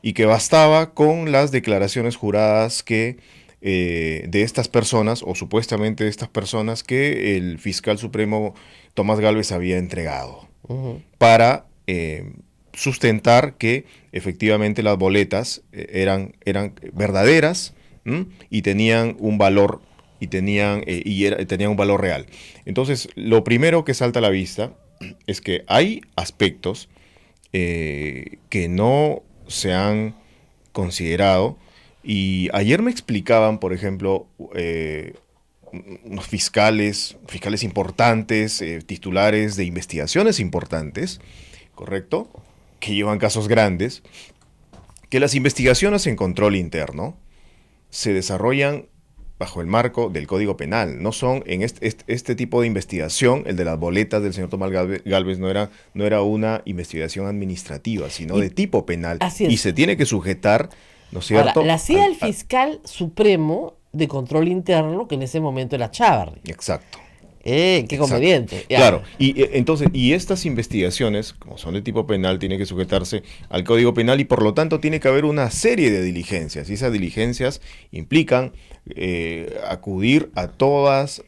y que bastaba con las declaraciones juradas que de estas personas, o supuestamente de estas personas, que el fiscal supremo Tomás Gálvez había entregado para sustentar que efectivamente las boletas eran verdaderas y tenían un valor tenían un valor real. Entonces, lo primero que salta a la vista es que hay aspectos que no se han considerado, y ayer me explicaban, por ejemplo, unos fiscales importantes, titulares de investigaciones importantes, ¿correcto?, que llevan casos grandes, que las investigaciones en control interno se desarrollan bajo el marco del Código Penal. No son en este tipo de investigación, el de las boletas del señor Tomás Gálvez no era una investigación administrativa, sino de tipo penal. Así es. Y se tiene que sujetar, ¿no es cierto? Ahora, la hacía el fiscal supremo de control interno, que en ese momento era Chávarri. Exacto. Qué Exacto. conveniente. Ya. Claro, y estas investigaciones, como son de tipo penal, tienen que sujetarse al Código Penal, y por lo tanto tiene que haber una serie de diligencias, y esas diligencias implican acudir a todas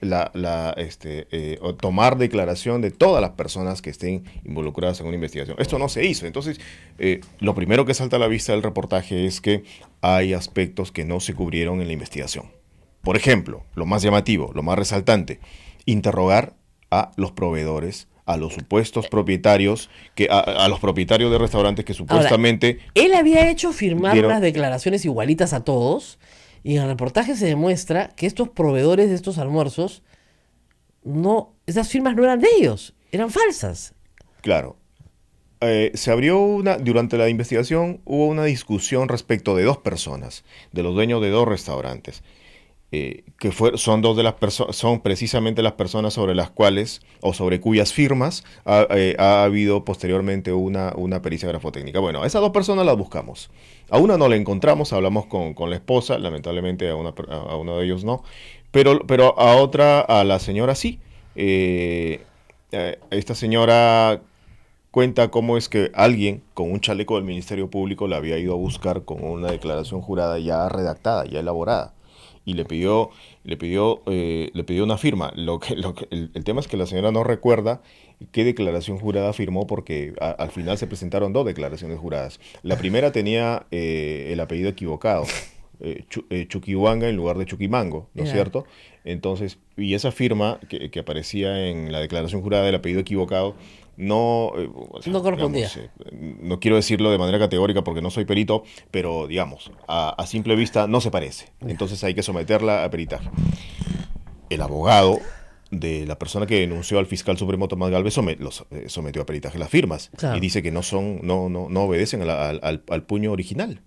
o tomar declaración de todas las personas que estén involucradas en una investigación. Esto no se hizo. Entonces, lo primero que salta a la vista del reportaje es que hay aspectos que no se cubrieron en la investigación. Por ejemplo, lo más llamativo, lo más resaltante: interrogar a los proveedores, a los supuestos propietarios, a los propietarios de restaurantes que supuestamente... Ahora, él había hecho firmar dieron unas declaraciones igualitas a todos, y en el reportaje se demuestra que estos proveedores de estos almuerzos, esas firmas no eran de ellos, eran falsas. Claro. Durante la investigación hubo una discusión respecto de dos personas, de los dueños de dos restaurantes, son precisamente las personas sobre las cuales, o sobre cuyas firmas ha habido posteriormente una pericia grafotécnica. Bueno, a esas dos personas las buscamos. A una no la encontramos, hablamos con la esposa, lamentablemente a uno de ellos no, pero a otra, a la señora sí. Esta señora cuenta cómo es que alguien con un chaleco del Ministerio Público la había ido a buscar con una declaración jurada ya redactada, ya elaborada, y le pidió una firma. El tema es que la señora no recuerda qué declaración jurada firmó, porque al final se presentaron 2 declaraciones juradas. La primera tenía el apellido equivocado, Chuquihuanga en lugar de Chuquimango, ¿no es cierto? Entonces, y esa firma que aparecía en la declaración jurada del apellido equivocado no, No correspondía. No quiero decirlo de manera categórica porque no soy perito, pero digamos, a simple vista no se parece. Entonces hay que someterla a peritaje. El abogado de la persona que denunció al fiscal supremo Tomás Gálvez sometió a peritaje las firmas, Claro. y dice que no obedecen al puño original.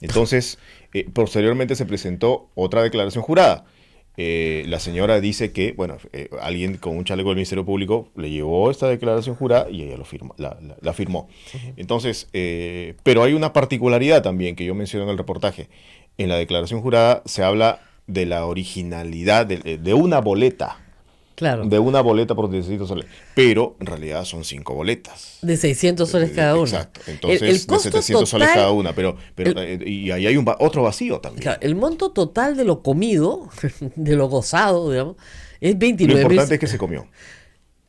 Entonces, posteriormente se presentó otra declaración jurada. La señora dice que, alguien con un chaleco del Ministerio Público le llevó esta declaración jurada y ella la firmó. Entonces, pero hay una particularidad también que yo menciono en el reportaje. En la declaración jurada se habla de la originalidad de una boleta. Claro. De una boleta por 600 soles. Pero en realidad son 5 boletas. De 600 soles cada una. Exacto. Entonces, El de costo 700 soles total, cada una. Y ahí hay otro vacío también. claro, el monto total de lo comido, de lo gozado, digamos, es Lo 29 importante es que se comió.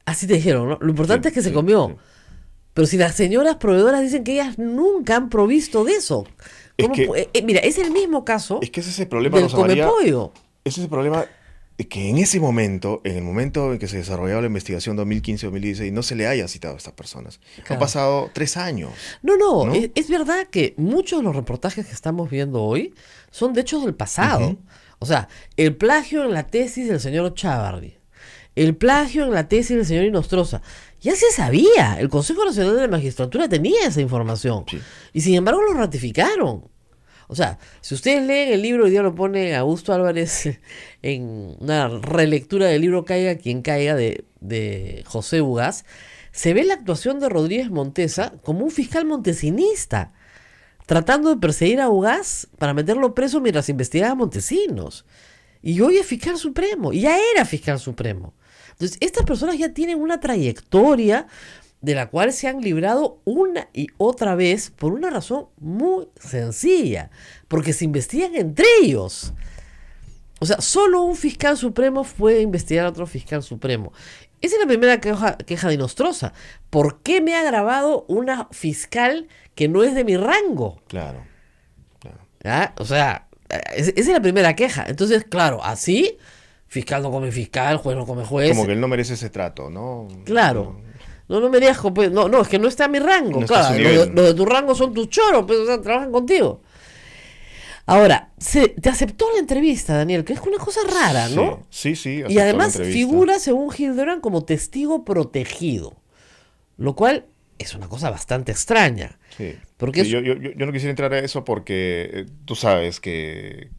Así te dijeron, ¿no? Lo importante Sí, es que se sí, comió. sí. Pero si las señoras proveedoras dicen que ellas nunca han provisto de eso. Es ¿Cómo que- mira, es el mismo caso Es que ese es el problema, del Rosa María. Comepollo. Ese es el problema, que en ese momento, en el momento en que se desarrollaba la investigación 2015-2016, no se le haya citado a estas personas. Claro. Han pasado 3 años. No, ¿No? es verdad que muchos de los reportajes que estamos viendo hoy son de hechos del pasado. Ujú. O sea, el plagio en la tesis del señor Chávarri, el plagio en la tesis del señor Inostroza, ya se sabía. El Consejo Nacional de la Magistratura tenía esa información. Sí. Y sin embargo lo ratificaron. O sea, si ustedes leen el libro, hoy día lo pone Augusto Álvarez en una relectura del libro Caiga quien caiga de José Ugaz, se ve la actuación de Rodríguez Montesa como un fiscal montesinista, tratando de perseguir a Ugaz para meterlo preso mientras investigaba a Montesinos. Y hoy es fiscal supremo, y ya era fiscal supremo. Entonces, estas personas ya tienen una trayectoria de la cual se han librado una y otra vez por una razón muy sencilla, porque se investigan entre ellos. O sea, solo un fiscal supremo puede investigar a otro fiscal supremo. Esa es la primera queja de Inostroza. ¿Por qué me ha grabado una fiscal que no es de mi rango? Claro. ¿Ya? O sea, esa es la primera queja. Entonces, claro, así, fiscal no come fiscal, juez no come juez. Como que él no merece ese trato, ¿no? Claro. No me digas, pues, no, es que no está a mi rango. No está a Claro, su los nivel. de tu rango son tus choros, pues, o sea, trabajan contigo. Ahora, te aceptó la entrevista, Daniel, que es una cosa rara, ¿no? Sí. Y aceptó la además entrevista. figura, según Hildebrand, como testigo protegido. Lo cual es una cosa bastante extraña. Sí. Porque Sí, yo no quisiera entrar a eso porque tú sabes que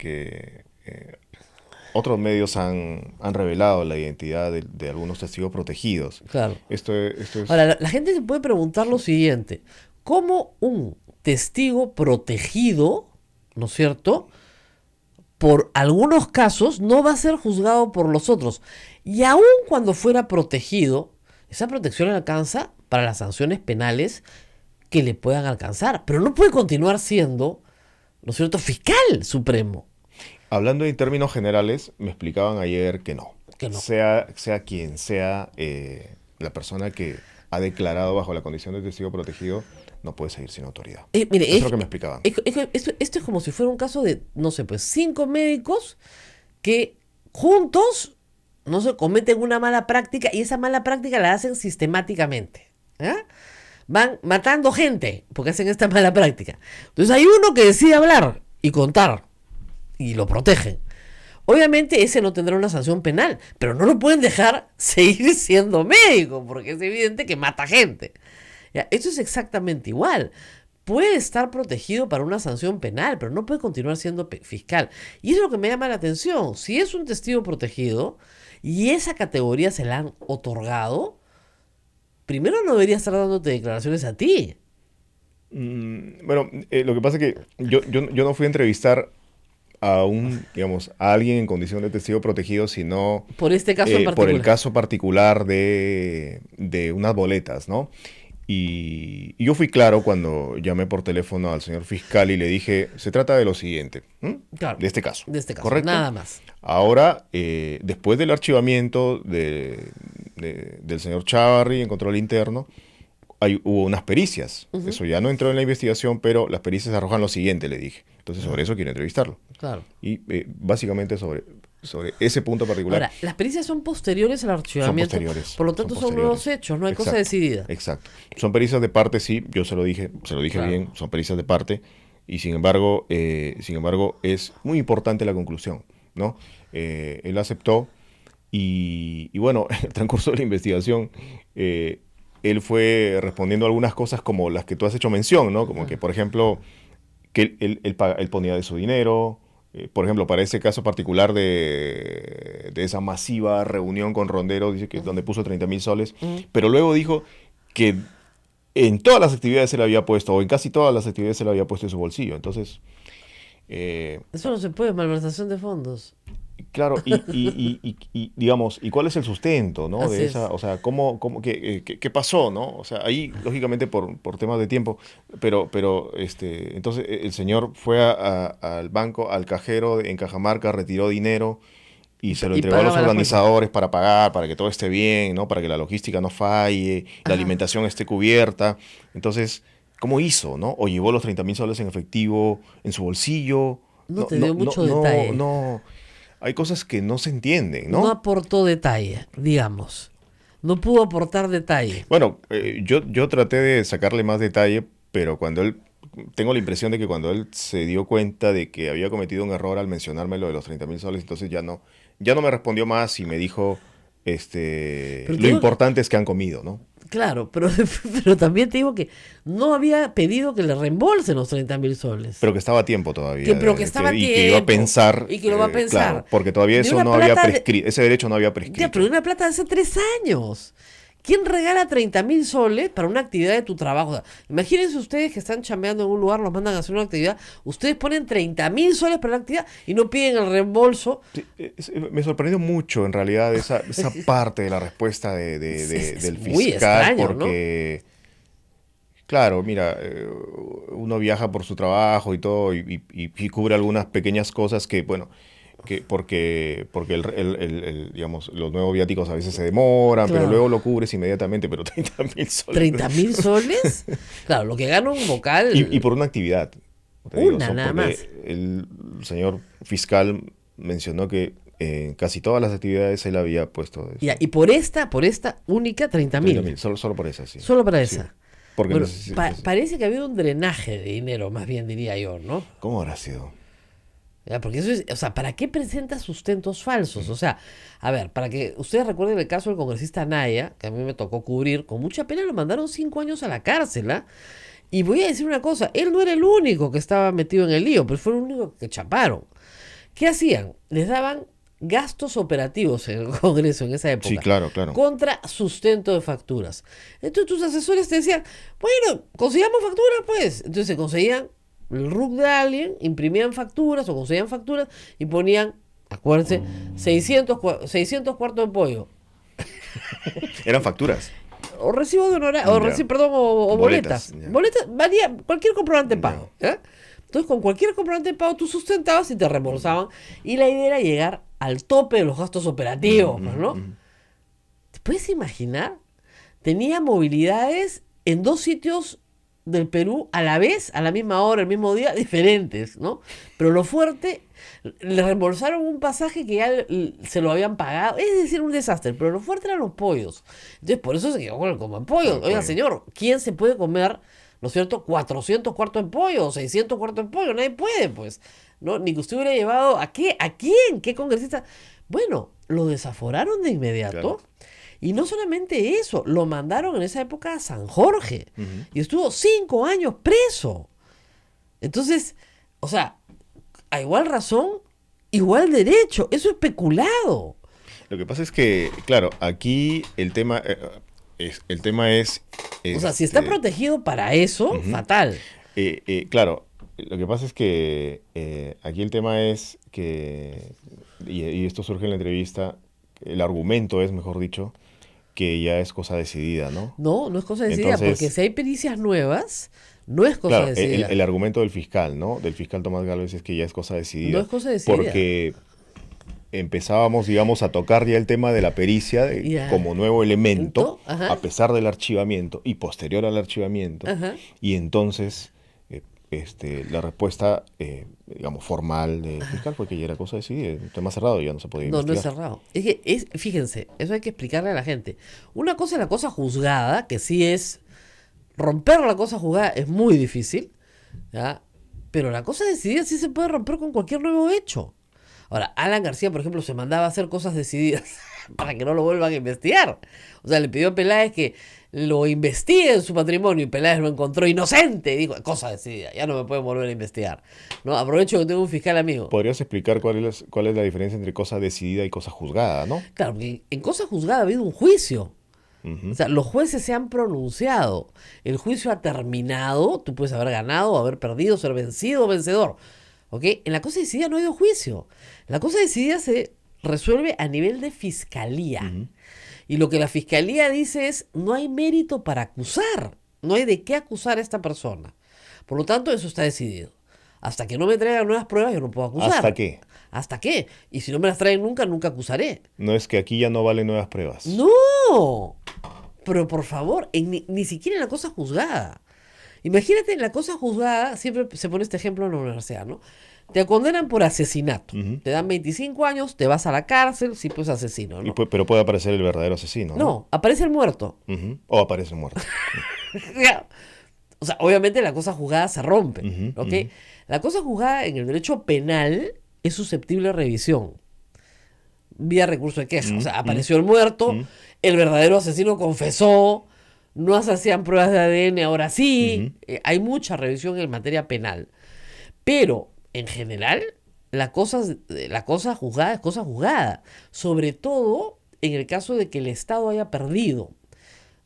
otros medios han revelado la identidad de algunos testigos protegidos. Claro. Esto es... Ahora, la gente se puede preguntar lo siguiente: ¿cómo un testigo protegido, ¿no es cierto?, por algunos casos no va a ser juzgado por los otros? Y aun cuando fuera protegido, esa protección alcanza para las sanciones penales que le puedan alcanzar, pero no puede continuar siendo, ¿no es cierto?, fiscal supremo. Hablando en términos generales, me explicaban ayer que no. Que no. Sea quien sea la persona que ha declarado bajo la condición de testigo protegido, no puede seguir sin autoridad. Mire, Eso es lo que me explicaban. Esto es como si fuera un caso de, no sé, pues 5 médicos que juntos, no sé, cometen una mala práctica y esa mala práctica la hacen sistemáticamente. ¿Ya? Van matando gente porque hacen esta mala práctica. Entonces hay uno que decide hablar y contar y lo protegen. Obviamente ese no tendrá una sanción penal, pero no lo pueden dejar seguir siendo médico porque es evidente que mata gente. ¿Ya? Esto es exactamente igual. Puede estar protegido para una sanción penal, pero no puede continuar siendo fiscal. Y eso es lo que me llama la atención. Si es un testigo protegido y esa categoría se la han otorgado, primero no debería estar dándote declaraciones a ti. Bueno, lo que pasa es que yo no fui a entrevistar a a alguien en condición de testigo protegido, sino Por este caso en particular. por el caso particular de unas boletas, ¿no? Y yo fui claro cuando llamé por teléfono al señor fiscal y le dije, se trata de lo siguiente, Claro, de este caso. de este caso, ¿correcto? nada más. Ahora, después del archivamiento del señor Chávarri en control interno, hubo unas pericias. Eso ya no entró en la investigación, pero las pericias arrojan lo siguiente, le dije. Entonces, sobre eso quiero entrevistarlo. Claro. Y básicamente sobre ese punto particular. Ahora, las pericias son posteriores al archivamiento. posteriores, Por lo tanto, son son nuevos posteriores. hechos, no hay cosa Exacto, decidida. Exacto. Son pericias de parte, sí, yo se lo dije Claro. bien, son pericias de parte, y sin embargo, es muy importante la conclusión, ¿no? Él aceptó, y bueno, en el transcurso de la investigación, él fue respondiendo algunas cosas como las que tú has hecho mención, ¿no? Como que, por ejemplo, que él ponía de su dinero. Por ejemplo, para ese caso particular de esa masiva reunión con Rondero, dice que donde puso 30.000 soles, pero luego dijo que en todas las actividades se le había puesto, o en casi todas las actividades se le había puesto en su bolsillo. Entonces, Eso no se puede, malversación de fondos. claro, y digamos, ¿y cuál es el sustento, ¿no? Así De es. esa, o sea, qué pasó, ¿no? O sea, ahí, lógicamente, por temas de tiempo, pero entonces el señor fue al banco, al cajero en Cajamarca, retiró dinero y se lo Y entregó a los pagaba la organizadores para pagar, para que todo esté bien, ¿no? Para que la logística no falle, la alimentación esté cubierta. Entonces, ¿cómo hizo, no? O llevó los 30.000 soles en efectivo en su bolsillo. No te dio mucho detalle. No. Hay cosas que no se entienden, No ¿no? aportó detalle, digamos. No pudo aportar detalle. Bueno, yo traté de sacarle más detalle, pero tengo la impresión de que cuando él se dio cuenta de que había cometido un error al mencionarme lo de los 30.000 soles, entonces ya no me respondió más y me dijo, lo digo- importante es que han comido, ¿no? Claro, pero también te digo que no había pedido que le reembolsen los 30.000 soles. Pero que estaba a tiempo todavía. Pero que estaba a y que iba a tiempo. pensar. Y que lo va a pensar. Claro, porque todavía De eso una no había plata de- prescrito. Ese derecho no había prescrito. Ya, pero una plata de hace 3 años. ¿Quién regala 30.000 soles para una actividad de tu trabajo? O sea, imagínense ustedes que están chambeando en un lugar, los mandan a hacer una actividad, ustedes ponen 30.000 soles para la actividad y no piden el reembolso. Sí, me sorprendió mucho en realidad esa parte de la respuesta Es del muy fiscal, extraño, porque, claro, mira, uno viaja por su trabajo y todo y cubre algunas pequeñas cosas que, bueno, porque digamos, los nuevos viáticos a veces se demoran, Claro. pero luego lo cubres inmediatamente, pero 30.000 soles. ¿30.000 soles? Claro, lo que gana un vocal. Y por una actividad. Te Una, nada porque más. El señor fiscal mencionó que en casi todas las actividades él había puesto eso. Ya, y por esta única 30.000. 30.000, solo por esa, sí. Solo para Sí. esa. Porque Bueno, neces- parece que ha habido un drenaje de dinero, más bien diría yo, ¿no? ¿Cómo habrá sido? Ya, porque eso es, o sea, ¿para qué presenta sustentos falsos? O sea, a ver, para que ustedes recuerden el caso del congresista Naya, que a mí me tocó cubrir, con mucha pena lo mandaron 5 años a la cárcel, ¿ah? Y voy a decir una cosa, él no era el único que estaba metido en el lío, pero fue el único que chaparon. ¿Qué hacían? Les daban gastos operativos en el Congreso en esa época. Sí, claro. Contra sustento de facturas. Entonces tus asesores te decían, bueno, consigamos facturas pues. Entonces se conseguían el RUC de alguien, imprimían facturas o conseguían facturas y ponían, acuérdense, 600 cuartos de pollo. Eran facturas. O recibo de honorario, Ya. o boletas. Boletas, ya. Boletas, valía cualquier comprobante de pago. ¿Ya? Entonces, con cualquier comprobante de pago tú sustentabas y te reembolsaban. Y la idea era llegar al tope de los gastos operativos, pues, ¿no? ¿Te puedes imaginar? Tenía movilidades en 2 sitios del Perú a la vez, a la misma hora, el mismo día, diferentes, ¿no? Pero lo fuerte, le reembolsaron un pasaje que ya se lo habían pagado, es decir, un desastre, pero lo fuerte eran los pollos. Entonces, por eso se quedó con el coma pollo. Con el Oiga, pollo. señor, ¿quién se puede comer, ¿no es cierto?, 400 cuartos de pollo o 600 cuartos de pollo? Nadie puede, pues, ¿no? Ni que usted hubiera llevado, ¿a qué? ¿A quién? ¿Qué congresista? Bueno, lo desaforaron de inmediato. Claro. Y no solamente eso, lo mandaron en esa época a San Jorge. Y estuvo 5 años preso. Entonces, o sea, a igual razón, igual derecho. Eso es peculado. Lo que pasa es que, claro, aquí el tema es O sea, si está protegido para eso, fatal. claro, lo que pasa es que aquí el tema es que, y esto surge en la entrevista, el argumento es, mejor dicho, que ya es cosa decidida, ¿no? No, no es cosa decidida, Entonces, porque si hay pericias nuevas, no es cosa claro, decidida. el argumento del fiscal, ¿no? Del fiscal Tomás Gálvez es que ya es cosa decidida. No es cosa decidida. Porque empezábamos, digamos, a tocar ya el tema de la pericia Ya. como nuevo elemento, Ajá. a pesar del archivamiento y posterior al archivamiento. Ajá. Y entonces, la respuesta, digamos, formal del fiscal fue que ya era cosa decidida, el tema cerrado, ya no se podía No, no es investigar. cerrado. Es que, fíjense, eso hay que explicarle a la gente. Una cosa es la cosa juzgada, que sí es... Romper la cosa juzgada es muy difícil, ¿ya? Pero la cosa decidida sí se puede romper con cualquier nuevo hecho. Ahora, Alan García, por ejemplo, se mandaba a hacer cosas decididas para que no lo vuelvan a investigar. O sea, le pidió a Peláez que lo investigue en su patrimonio y Peláez lo encontró inocente. Dijo, cosa decidida, ya no me pueden volver a investigar. ¿No? Aprovecho que tengo un fiscal amigo. ¿Podrías explicar cuál es la diferencia entre cosa decidida y cosa juzgada, no? Claro, porque en cosa juzgada ha habido un juicio. Ujú. O sea, los jueces se han pronunciado. El juicio ha terminado. Tú puedes haber ganado, haber perdido, ser vencido o vencedor. ¿Ok? En la cosa decidida no ha habido juicio. La cosa decidida se resuelve a nivel de fiscalía. Ujú. Y lo que la fiscalía dice es, no hay mérito para acusar. No hay de qué acusar a esta persona. Por lo tanto, eso está decidido. Hasta que no me traigan nuevas pruebas, yo no puedo acusar. ¿Hasta qué? ¿Hasta qué? Y si no me las traen nunca, nunca acusaré. No es que aquí ya no valen nuevas pruebas. ¡No! Pero por favor, ni siquiera en la cosa juzgada. Imagínate, en la cosa juzgada, siempre se pone este ejemplo en la universidad, ¿no? Te condenan por asesinato. Ujú. Te dan 25 años, te vas a la cárcel, sí, pues asesino, ¿no? Pero puede aparecer el verdadero asesino, ¿no? No, aparece el muerto. Ujú. O aparece muerto. O sea, obviamente la cosa juzgada se rompe, Ujú, ¿ok? ujú. La cosa juzgada en el derecho penal es susceptible de revisión vía recurso de queja. O sea, apareció el muerto, el verdadero asesino confesó, no se hacían pruebas de ADN, ahora sí. Hay mucha revisión en materia penal. Pero, en general, la cosa juzgada es cosa juzgada. Sobre todo en el caso de que el Estado haya perdido.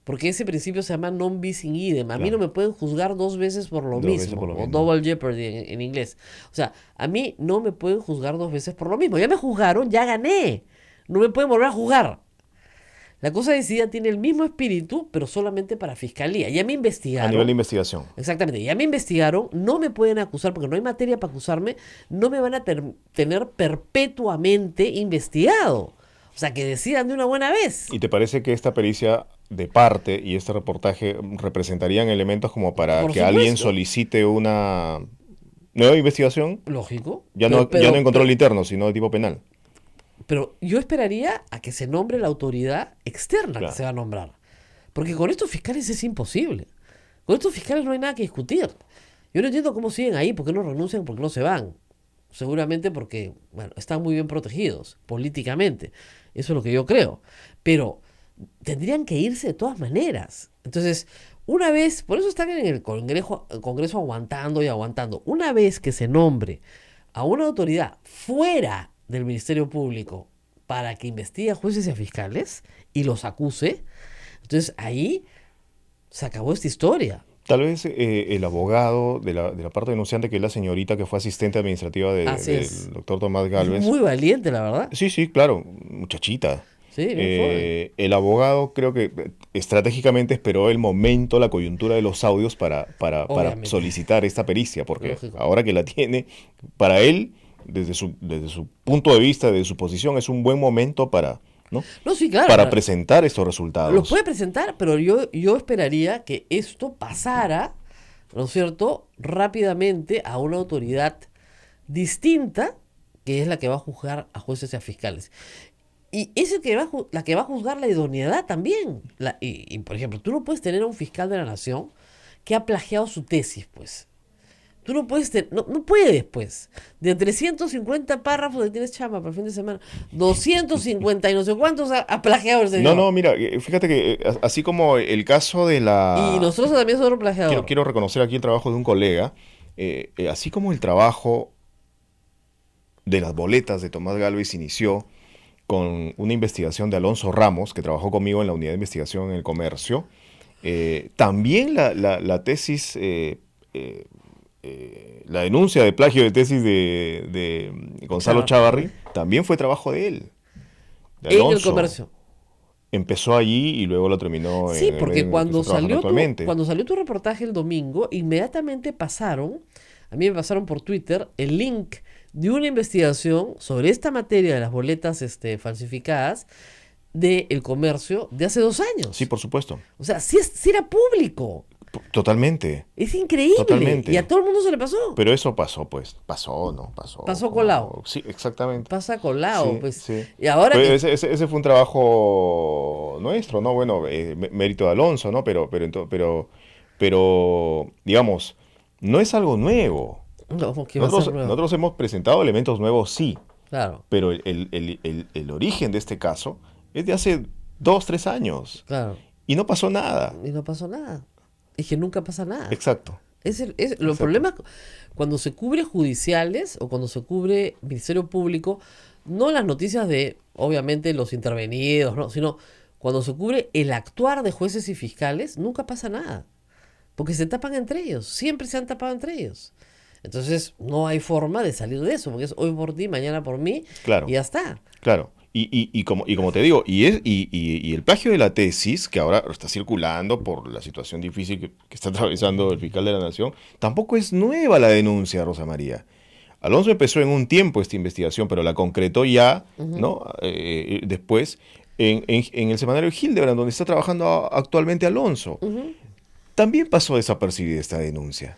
Porque ese principio se llama non bis in idem. A mí no Claro. me pueden juzgar dos veces por lo Dos veces mismo. por lo O mismo. double jeopardy en inglés. O sea, a mí no me pueden juzgar dos veces por lo mismo. Ya me juzgaron, ya gané. No me pueden volver a juzgar. La cosa decidida tiene el mismo espíritu, pero solamente para fiscalía. Ya me A investigaron. nivel de investigación. Exactamente, ya me investigaron, no me pueden acusar porque no hay materia para acusarme, no me van a tener perpetuamente investigado. O sea, que decidan de una buena vez. ¿Y te parece que esta pericia de parte y este reportaje representarían elementos como para Por que alguien supuesto. solicite una nueva investigación? Lógico. Ya no en control interno, sino de tipo penal. Pero yo esperaría a que se nombre la autoridad externa Claro. que se va a nombrar. Porque con estos fiscales es imposible. Con estos fiscales no hay nada que discutir. Yo no entiendo cómo siguen ahí, por qué no renuncian, por qué no se van. Seguramente porque, bueno, están muy bien protegidos políticamente. Eso es lo que yo creo. Pero tendrían que irse de todas maneras. Entonces, una vez, por eso están en el Congreso aguantando y aguantando. Una vez que se nombre a una autoridad fuera del Ministerio Público para que investigue a jueces y a fiscales y los acuse, entonces ahí se acabó esta historia. Tal vez el abogado de la parte denunciante, que es la señorita que fue asistente administrativa Así del es. doctor Tomás Gálvez. Muy valiente, la verdad. Sí, sí, claro, muchachita. Sí, bien joven. El abogado creo que estratégicamente esperó el momento, la coyuntura de los audios para Obviamente. solicitar esta pericia, porque Lógico. ahora que la tiene, para él, desde su punto de vista, desde su posición, es un buen momento para, ¿no? No, sí, claro. para presentar estos resultados. Lo puede presentar, pero yo esperaría que esto pasara, ¿no es cierto?, rápidamente a una autoridad distinta, que es la que va a juzgar a jueces y a fiscales. Y es el que la que va a juzgar la idoneidad también. Y, por ejemplo, tú no puedes tener a un fiscal de la nación que ha plagiado su tesis, pues. Tú no puedes, no puedes, pues. De 350 párrafos que tienes chamba para el fin de semana, 250 y no sé cuántos ha plagiado el señor. No, mira, fíjate que así como el caso de la... Y nosotros también somos plagiadores. Quiero reconocer aquí el trabajo de un colega, así como el trabajo de las boletas de Tomás Gálvez inició con una investigación de Alonso Ramos, que trabajó conmigo en la unidad de investigación en el comercio, también la tesis, la denuncia de plagio de tesis de Gonzalo Chávarri, también fue trabajo de él. De En el Alonso. comercio. empezó allí y luego lo terminó Sí, en el porque medio en el que cuando está trabajando salió, actualmente. cuando salió tu reportaje el domingo, inmediatamente a mí me pasaron por Twitter el link de una investigación sobre esta materia de las boletas falsificadas del comercio de hace 2 años. Sí, por supuesto. O sea, sí era público. Totalmente. Es increíble. Totalmente. Y a todo el mundo se le pasó. Pero eso pasó, pues. Pasó, ¿no? Pasó. Pasó colado. Sí, exactamente. Pasa colado, Sí, pues. sí. Y ahora Pero que- ese fue un trabajo nuestro, ¿no? Bueno, mérito de Alonso, ¿no? Pero, digamos, no es algo nuevo. No, ¿qué va a ser nuevo? Nosotros hemos presentado elementos nuevos, sí, Claro, pero el origen de este caso es de hace 2, 3 años claro. y no pasó nada. Y no pasó nada. Es que nunca pasa nada. Exacto. Los problemas cuando se cubre judiciales o cuando se cubre Ministerio Público, no las noticias de, obviamente, los intervenidos, ¿no? Sino cuando se cubre el actuar de jueces y fiscales, nunca pasa nada. Porque se tapan entre ellos, siempre se han tapado entre ellos. Entonces, no hay forma de salir de eso, porque es hoy por ti, mañana por mí, Claro. y ya está. Claro, como te digo, y el plagio de la tesis, que ahora está circulando por la situación difícil que está atravesando el fiscal de la Nación, tampoco es nueva la denuncia, Rosa María. Alonso empezó en un tiempo esta investigación, pero la concretó ya, ¿no? Después, en el semanario Hildebrand, donde está trabajando actualmente Alonso. También pasó desapercibida esta denuncia.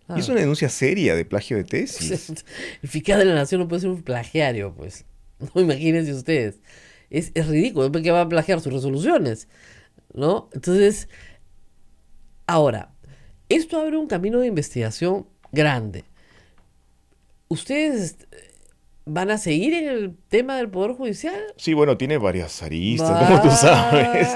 Ah. Y es una denuncia seria de plagio de tesis. El fiscal de la Nación no puede ser un plagiario, pues. No, imagínense ustedes. Es ridículo, porque va a plagiar sus resoluciones, ¿no? Entonces, ahora, esto abre un camino de investigación grande. ¿Ustedes van a seguir en el tema del Poder Judicial? Sí, bueno, tiene varias aristas, como tú sabes.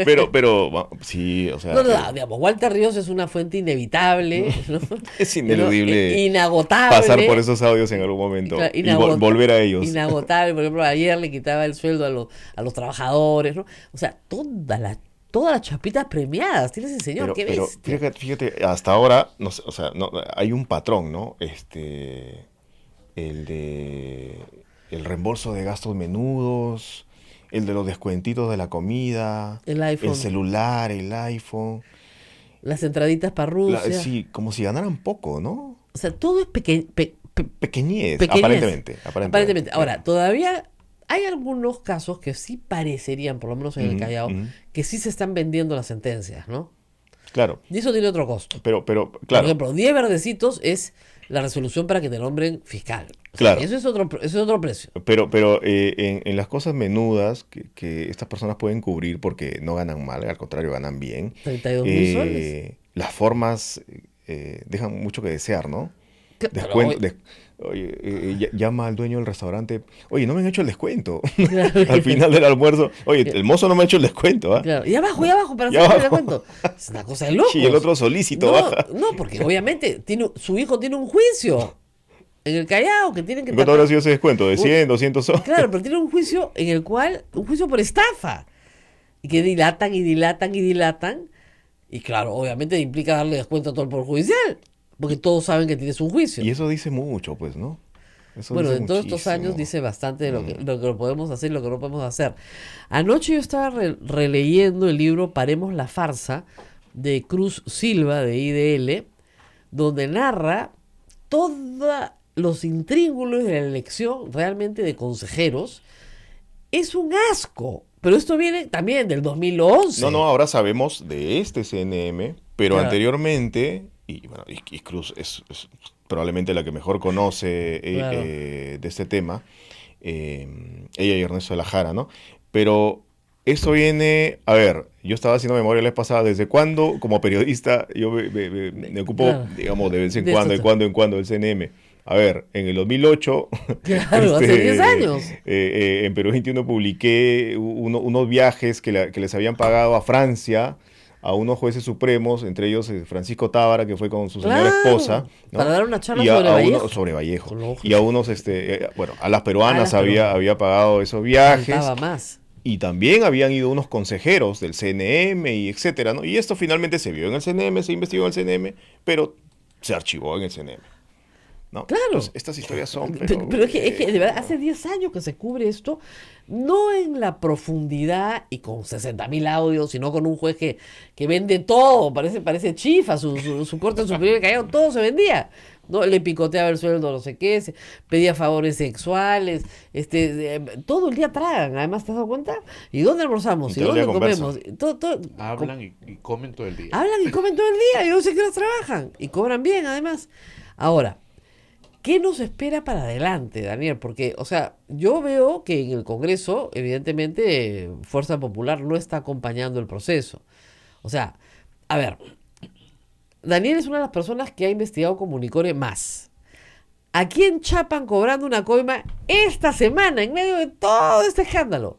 Pero, sí, o sea, No, digamos, Walter Ríos es una fuente inevitable, ¿no? es ineludible Inagotable. pasar por esos audios en algún momento Claro, y volver a ellos. Inagotable. Por ejemplo, ayer le quitaba el sueldo a los trabajadores, ¿no? O sea, todas las chapitas premiadas. Tiene ese señor, qué Pero bestia. fíjate, hasta ahora, no sé, o sea, hay un patrón, ¿no? El reembolso de gastos menudos, el de los descuentitos de la comida, El iPhone. el celular, el iPhone. Las entraditas para Rusia. Sí, como si ganaran poco, ¿no? O sea, todo es Pequeñez, pequeñez. aparentemente. Ahora, todavía hay algunos casos que sí parecerían, por lo menos en el Callao, que sí se están vendiendo las sentencias, ¿no? Claro, Y eso tiene otro costo. pero Por claro, ejemplo, 10 verdecitos es la resolución para que te nombren fiscal. O sea, Claro. Eso es otro precio. pero en las cosas menudas que estas personas pueden cubrir porque no ganan mal, al contrario, ganan bien, 32.000 soles. las formas dejan mucho que desear, ¿no? Pero Descuento, hoy- oye, llama al dueño del restaurante, oye, no me han hecho el descuento. Claro. Al final del almuerzo, oye, el mozo no me ha hecho el descuento, ¿ah? Claro, y abajo, para Y hacer el abajo. descuento. Es una cosa de locos. Y el otro solícito no, baja. No, porque obviamente su hijo tiene un juicio en el Callao que tienen que ¿En cuánto habrá sido ese descuento? ¿De 100, 200 soles? Claro, pero tiene un juicio en el cual, un juicio por estafa. Y que dilatan y dilatan y dilatan. Y claro, obviamente implica darle descuento a todo el Poder Judicial. Porque todos saben que tienes un juicio. Y eso dice mucho, pues, ¿no? Eso Bueno, dice en todos estos muchísimo. años dice bastante de lo que podemos hacer y lo que no podemos hacer. Anoche yo estaba releyendo el libro Paremos la farsa de Cruz Silva de IDL, donde narra todos los intríngulos de la elección realmente de consejeros. Es un asco. Pero esto viene también del 2011. No, ahora sabemos de este CNM, pero Claro. anteriormente, y bueno, y Cruz es probablemente la que mejor conoce Claro. de este tema, ella y Ernesto de la Jara, ¿no? Pero esto viene, a ver, yo estaba haciendo memoria la vez pasada, ¿desde cuándo como periodista yo me ocupo, Claro. digamos, de vez en De cuando, esto. de cuando en cuando del CNM? A ver, en el 2008, Claro, hace 10 años. en Perú 21 publiqué unos viajes que les habían pagado a Francia, a unos jueces supremos, entre ellos Francisco Tábara, que fue con su señora Claro, esposa, ¿no? para dar una charla Y sobre Vallejo. sobre Vallejo. Lógico. Y a unos, bueno, a las peruanas A las peruanas. había pagado esos viajes. Faltaba más. Y también habían ido unos consejeros del CNM y etcétera, ¿no? Y esto finalmente se vio en el CNM, se investigó en el CNM, pero se archivó en el CNM. ¿no? Claro. Entonces, estas historias son... Pero es que de verdad, hace 10 años que se cubre esto, no en la profundidad y con 60.000 audios, sino con un juez que vende todo, parece chifa, su corte superior callado, todo se vendía. ¿No? Le picoteaba el sueldo, no sé qué, pedía favores sexuales, todo el día tragan, además, ¿te has dado cuenta? ¿Y dónde almorzamos? Y ¿Y todo el día dónde comemos? Hablan y comen todo el día. Hablan y comen todo el día, yo no sé qué horas trabajan, y cobran bien, además. Ahora, ¿qué nos espera para adelante, Daniel? Porque, o sea, yo veo que en el Congreso, evidentemente, Fuerza Popular no está acompañando el proceso. O sea, a ver, Daniel es una de las personas que ha investigado Comunicore más. ¿A quién chapan cobrando una coima esta semana, en medio de todo este escándalo?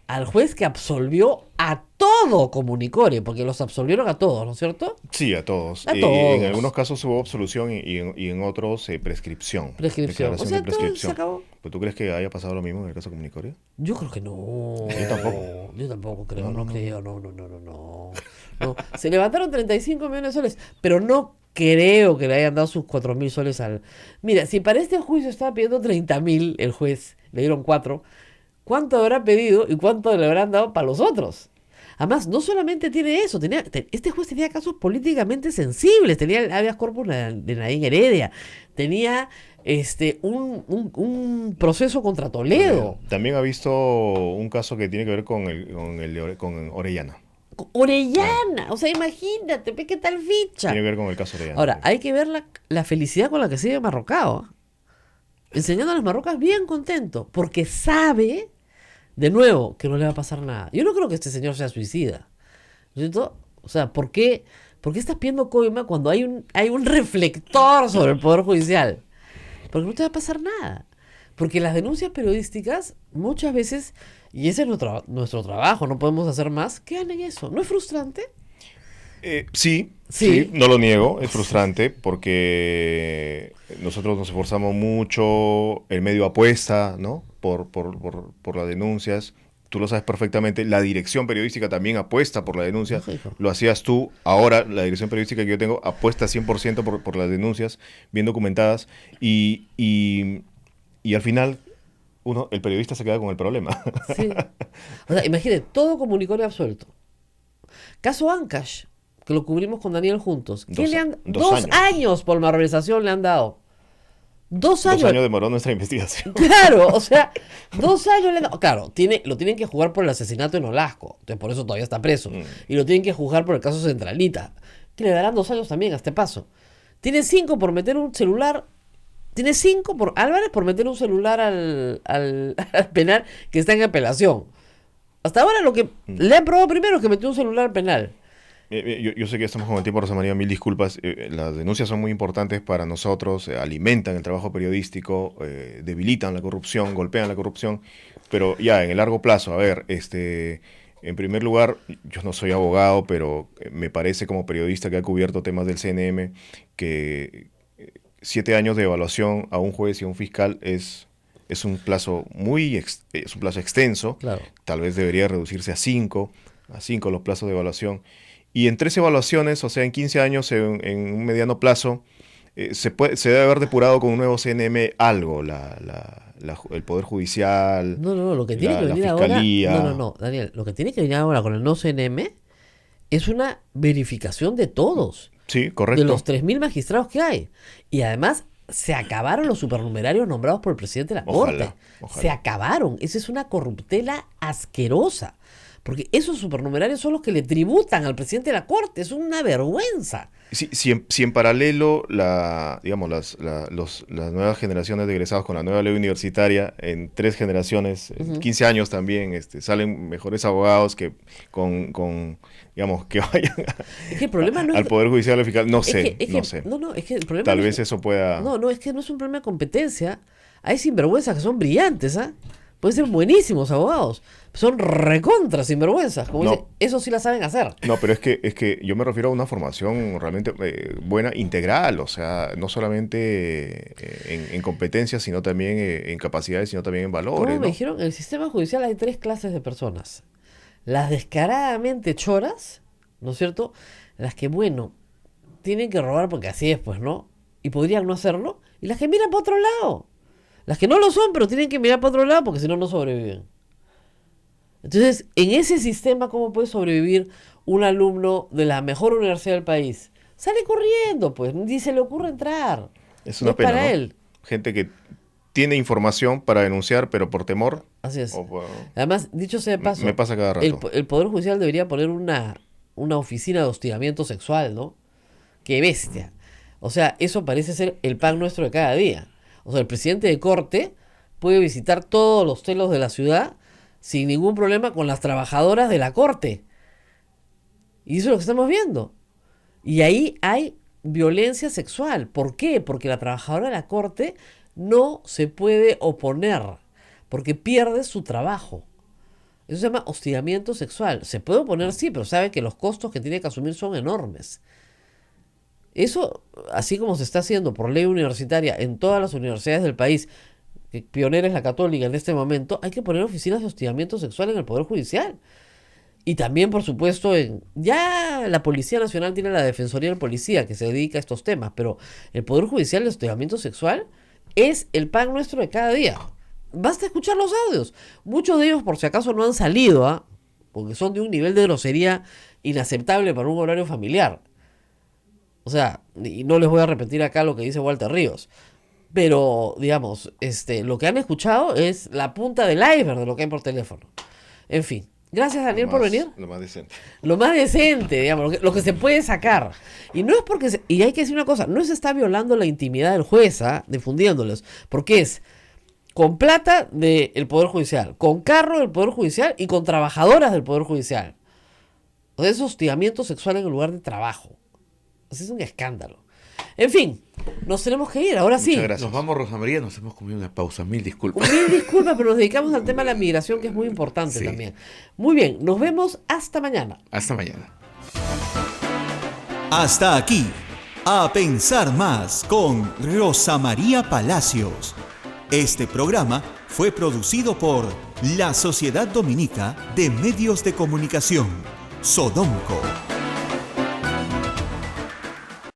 Al juez que absolvió a todo Comunicore, porque los absolvieron a todos, ¿no es cierto? Sí, a todos. A todos. En algunos casos hubo absolución y en otros prescripción. Prescripción. Declaración O sea, de todo se prescripción. acabó. ¿Pero tú crees que haya pasado lo mismo en el caso Comunicoria? Yo creo que no. Yo tampoco. Yo tampoco creo, no creo, no. No. Se levantaron 35 millones de soles, pero no creo que le hayan dado sus 4.000 soles al... Mira, si para este juicio estaba pidiendo 30.000 el juez, le dieron 4, ¿cuánto habrá pedido y cuánto le habrán dado para los otros? Además, no solamente tiene eso, este juez tenía casos políticamente sensibles, tenía el habeas corpus de Nadine Heredia, tenía un proceso contra Toledo. También ha visto un caso que tiene que ver con Orellana. Orellana, o sea, imagínate, ve qué tal ficha. Tiene que ver con el caso Orellana. Ahora, hay que ver la felicidad con la que sigue Marrocao. Enseñando a las marrocas bien contento, porque sabe, de nuevo, que no le va a pasar nada. Yo no creo que este señor sea suicida. ¿No es cierto? O sea, ¿por qué estás pidiendo coima cuando hay un reflector sobre el Poder Judicial? Porque no te va a pasar nada. Porque las denuncias periodísticas, muchas veces, y ese es nuestro trabajo, no podemos hacer más, quedan en eso. ¿No es frustrante? Sí, no lo niego, es frustrante porque nosotros nos esforzamos mucho, el medio apuesta, ¿no? por las denuncias. Tú lo sabes perfectamente, la dirección periodística también apuesta por la denuncia. Lógico. Lo hacías tú, ahora la dirección periodística que yo tengo apuesta 100% por las denuncias bien documentadas y al final el periodista se queda con el problema. Sí. O sea, imagínate, todo Comunicore absuelto. Caso Ancash, que lo cubrimos con Daniel juntos. ¿Qué le han 2 años por malversación le han dado? 2 años. 2 años demoró nuestra investigación. Claro, o sea, 2 años le han dado. Claro, lo tienen que juzgar por el asesinato en Olasco. Entonces, por eso todavía está preso. Y lo tienen que juzgar por el caso Centralita. Que le darán 2 años también a este paso. Tiene 5 por meter un celular. Tiene 5 por Álvarez por meter un celular al penal que está en apelación. Hasta ahora lo que le han probado primero es que metió un celular penal. Yo sé que estamos con el tiempo, Rosa María, mil disculpas. Las denuncias son muy importantes para nosotros, alimentan el trabajo periodístico, debilitan la corrupción, golpean la corrupción, pero ya en el largo plazo, a ver, en primer lugar, yo no soy abogado, pero me parece como periodista que ha cubierto temas del CNM que 7 años de evaluación a un juez y a un fiscal es un plazo es un plazo extenso. Claro. Tal vez debería reducirse a 5 los plazos de evaluación. Y en 3 evaluaciones, o sea, en 15 años, en un mediano plazo, se debe haber depurado con un nuevo CNM algo, el Poder Judicial, No, lo que tiene que la venir Fiscalía. ahora... No, Daniel, lo que tiene que venir ahora con el no CNM es una verificación de todos. Sí, correcto. De los 3.000 magistrados que hay. Y además, se acabaron los supernumerarios nombrados por el presidente de la Corte. Ojalá. Se acabaron. Esa es una corruptela asquerosa. Porque esos supernumerarios son los que le tributan al presidente de la Corte. Es una vergüenza. Si en paralelo las nuevas generaciones de egresados con la nueva ley universitaria, en 3 generaciones, 15 años también, salen mejores abogados que que vayan Es que el problema no al es... Poder Judicial o Fiscal. No sé. No, es que el problema Tal no vez es... eso pueda... No, es que no es un problema de competencia. Hay sinvergüenzas que son brillantes, ¿ah? Pueden ser buenísimos abogados. Son recontra sinvergüenzas. Como dice, eso sí la saben hacer. No, pero es que yo me refiero a una formación realmente buena, integral. O sea, no solamente en competencias, sino también en capacidades, sino también en valores. Como ¿no? me dijeron, en el sistema judicial hay 3 clases de personas. Las descaradamente choras, ¿no es cierto? Las que, bueno, tienen que robar porque así es, pues, ¿no? Y podrían no hacerlo. y las que miran para otro lado. Las que no lo son, pero tienen que mirar para otro lado porque si no, no sobreviven. Entonces, en ese sistema, ¿cómo puede sobrevivir un alumno de la mejor universidad del país? Sale corriendo, pues, ni se le ocurre entrar. Es una No pena, para ¿no? él. Gente que tiene información para denunciar, pero por temor. Así es. Bueno, Además, dicho sea de paso, me pasa cada rato. el Poder Judicial debería poner una oficina de hostigamiento sexual, ¿no? ¡Qué bestia! O sea, eso parece ser el pan nuestro de cada día. O sea, el presidente de corte puede visitar todos los telos de la ciudad sin ningún problema con las trabajadoras de la corte. Y eso es lo que estamos viendo. Y ahí hay violencia sexual. ¿Por qué? Porque la trabajadora de la corte no se puede oponer, porque pierde su trabajo. Eso se llama hostigamiento sexual. Se puede oponer, sí, pero sabe que los costos que tiene que asumir son enormes. Eso, así como se está haciendo por ley universitaria en todas las universidades del país, que pionera es la católica en este momento, hay que poner oficinas de hostigamiento sexual en el Poder Judicial. Y también, por supuesto, ya la Policía Nacional tiene la Defensoría del Policía que se dedica a estos temas, pero el Poder Judicial de hostigamiento sexual es el pan nuestro de cada día. Basta escuchar los audios. Muchos de ellos, por si acaso, no han salido, porque son de un nivel de grosería inaceptable para un horario familiar. O sea, y no les voy a repetir acá lo que dice Walter Ríos. Pero, digamos, lo que han escuchado es la punta del iceberg de lo que hay por teléfono. En fin. Gracias, Daniel, por venir. Lo más decente. Lo más decente, digamos, lo que se puede sacar. Y no es porque... y hay que decir una cosa, no se está violando la intimidad del juez, difundiéndolos. Porque es con plata del Poder Judicial, con carro del Poder Judicial y con trabajadoras del Poder Judicial. O sea, es hostigamiento sexual en el lugar de trabajo. Es un escándalo. En fin, nos tenemos que ir, ahora sí. Muchas gracias. Nos vamos, Rosa María, nos hemos comido una pausa. Mil disculpas. Mil disculpas, pero nos dedicamos al tema de la migración, que es muy importante Sí. también. Muy bien, nos vemos hasta mañana. Hasta mañana. Hasta aquí, A Pensar Más con Rosa María Palacios. Este programa fue producido por la Sociedad Dominica de Medios de Comunicación, Sodomco.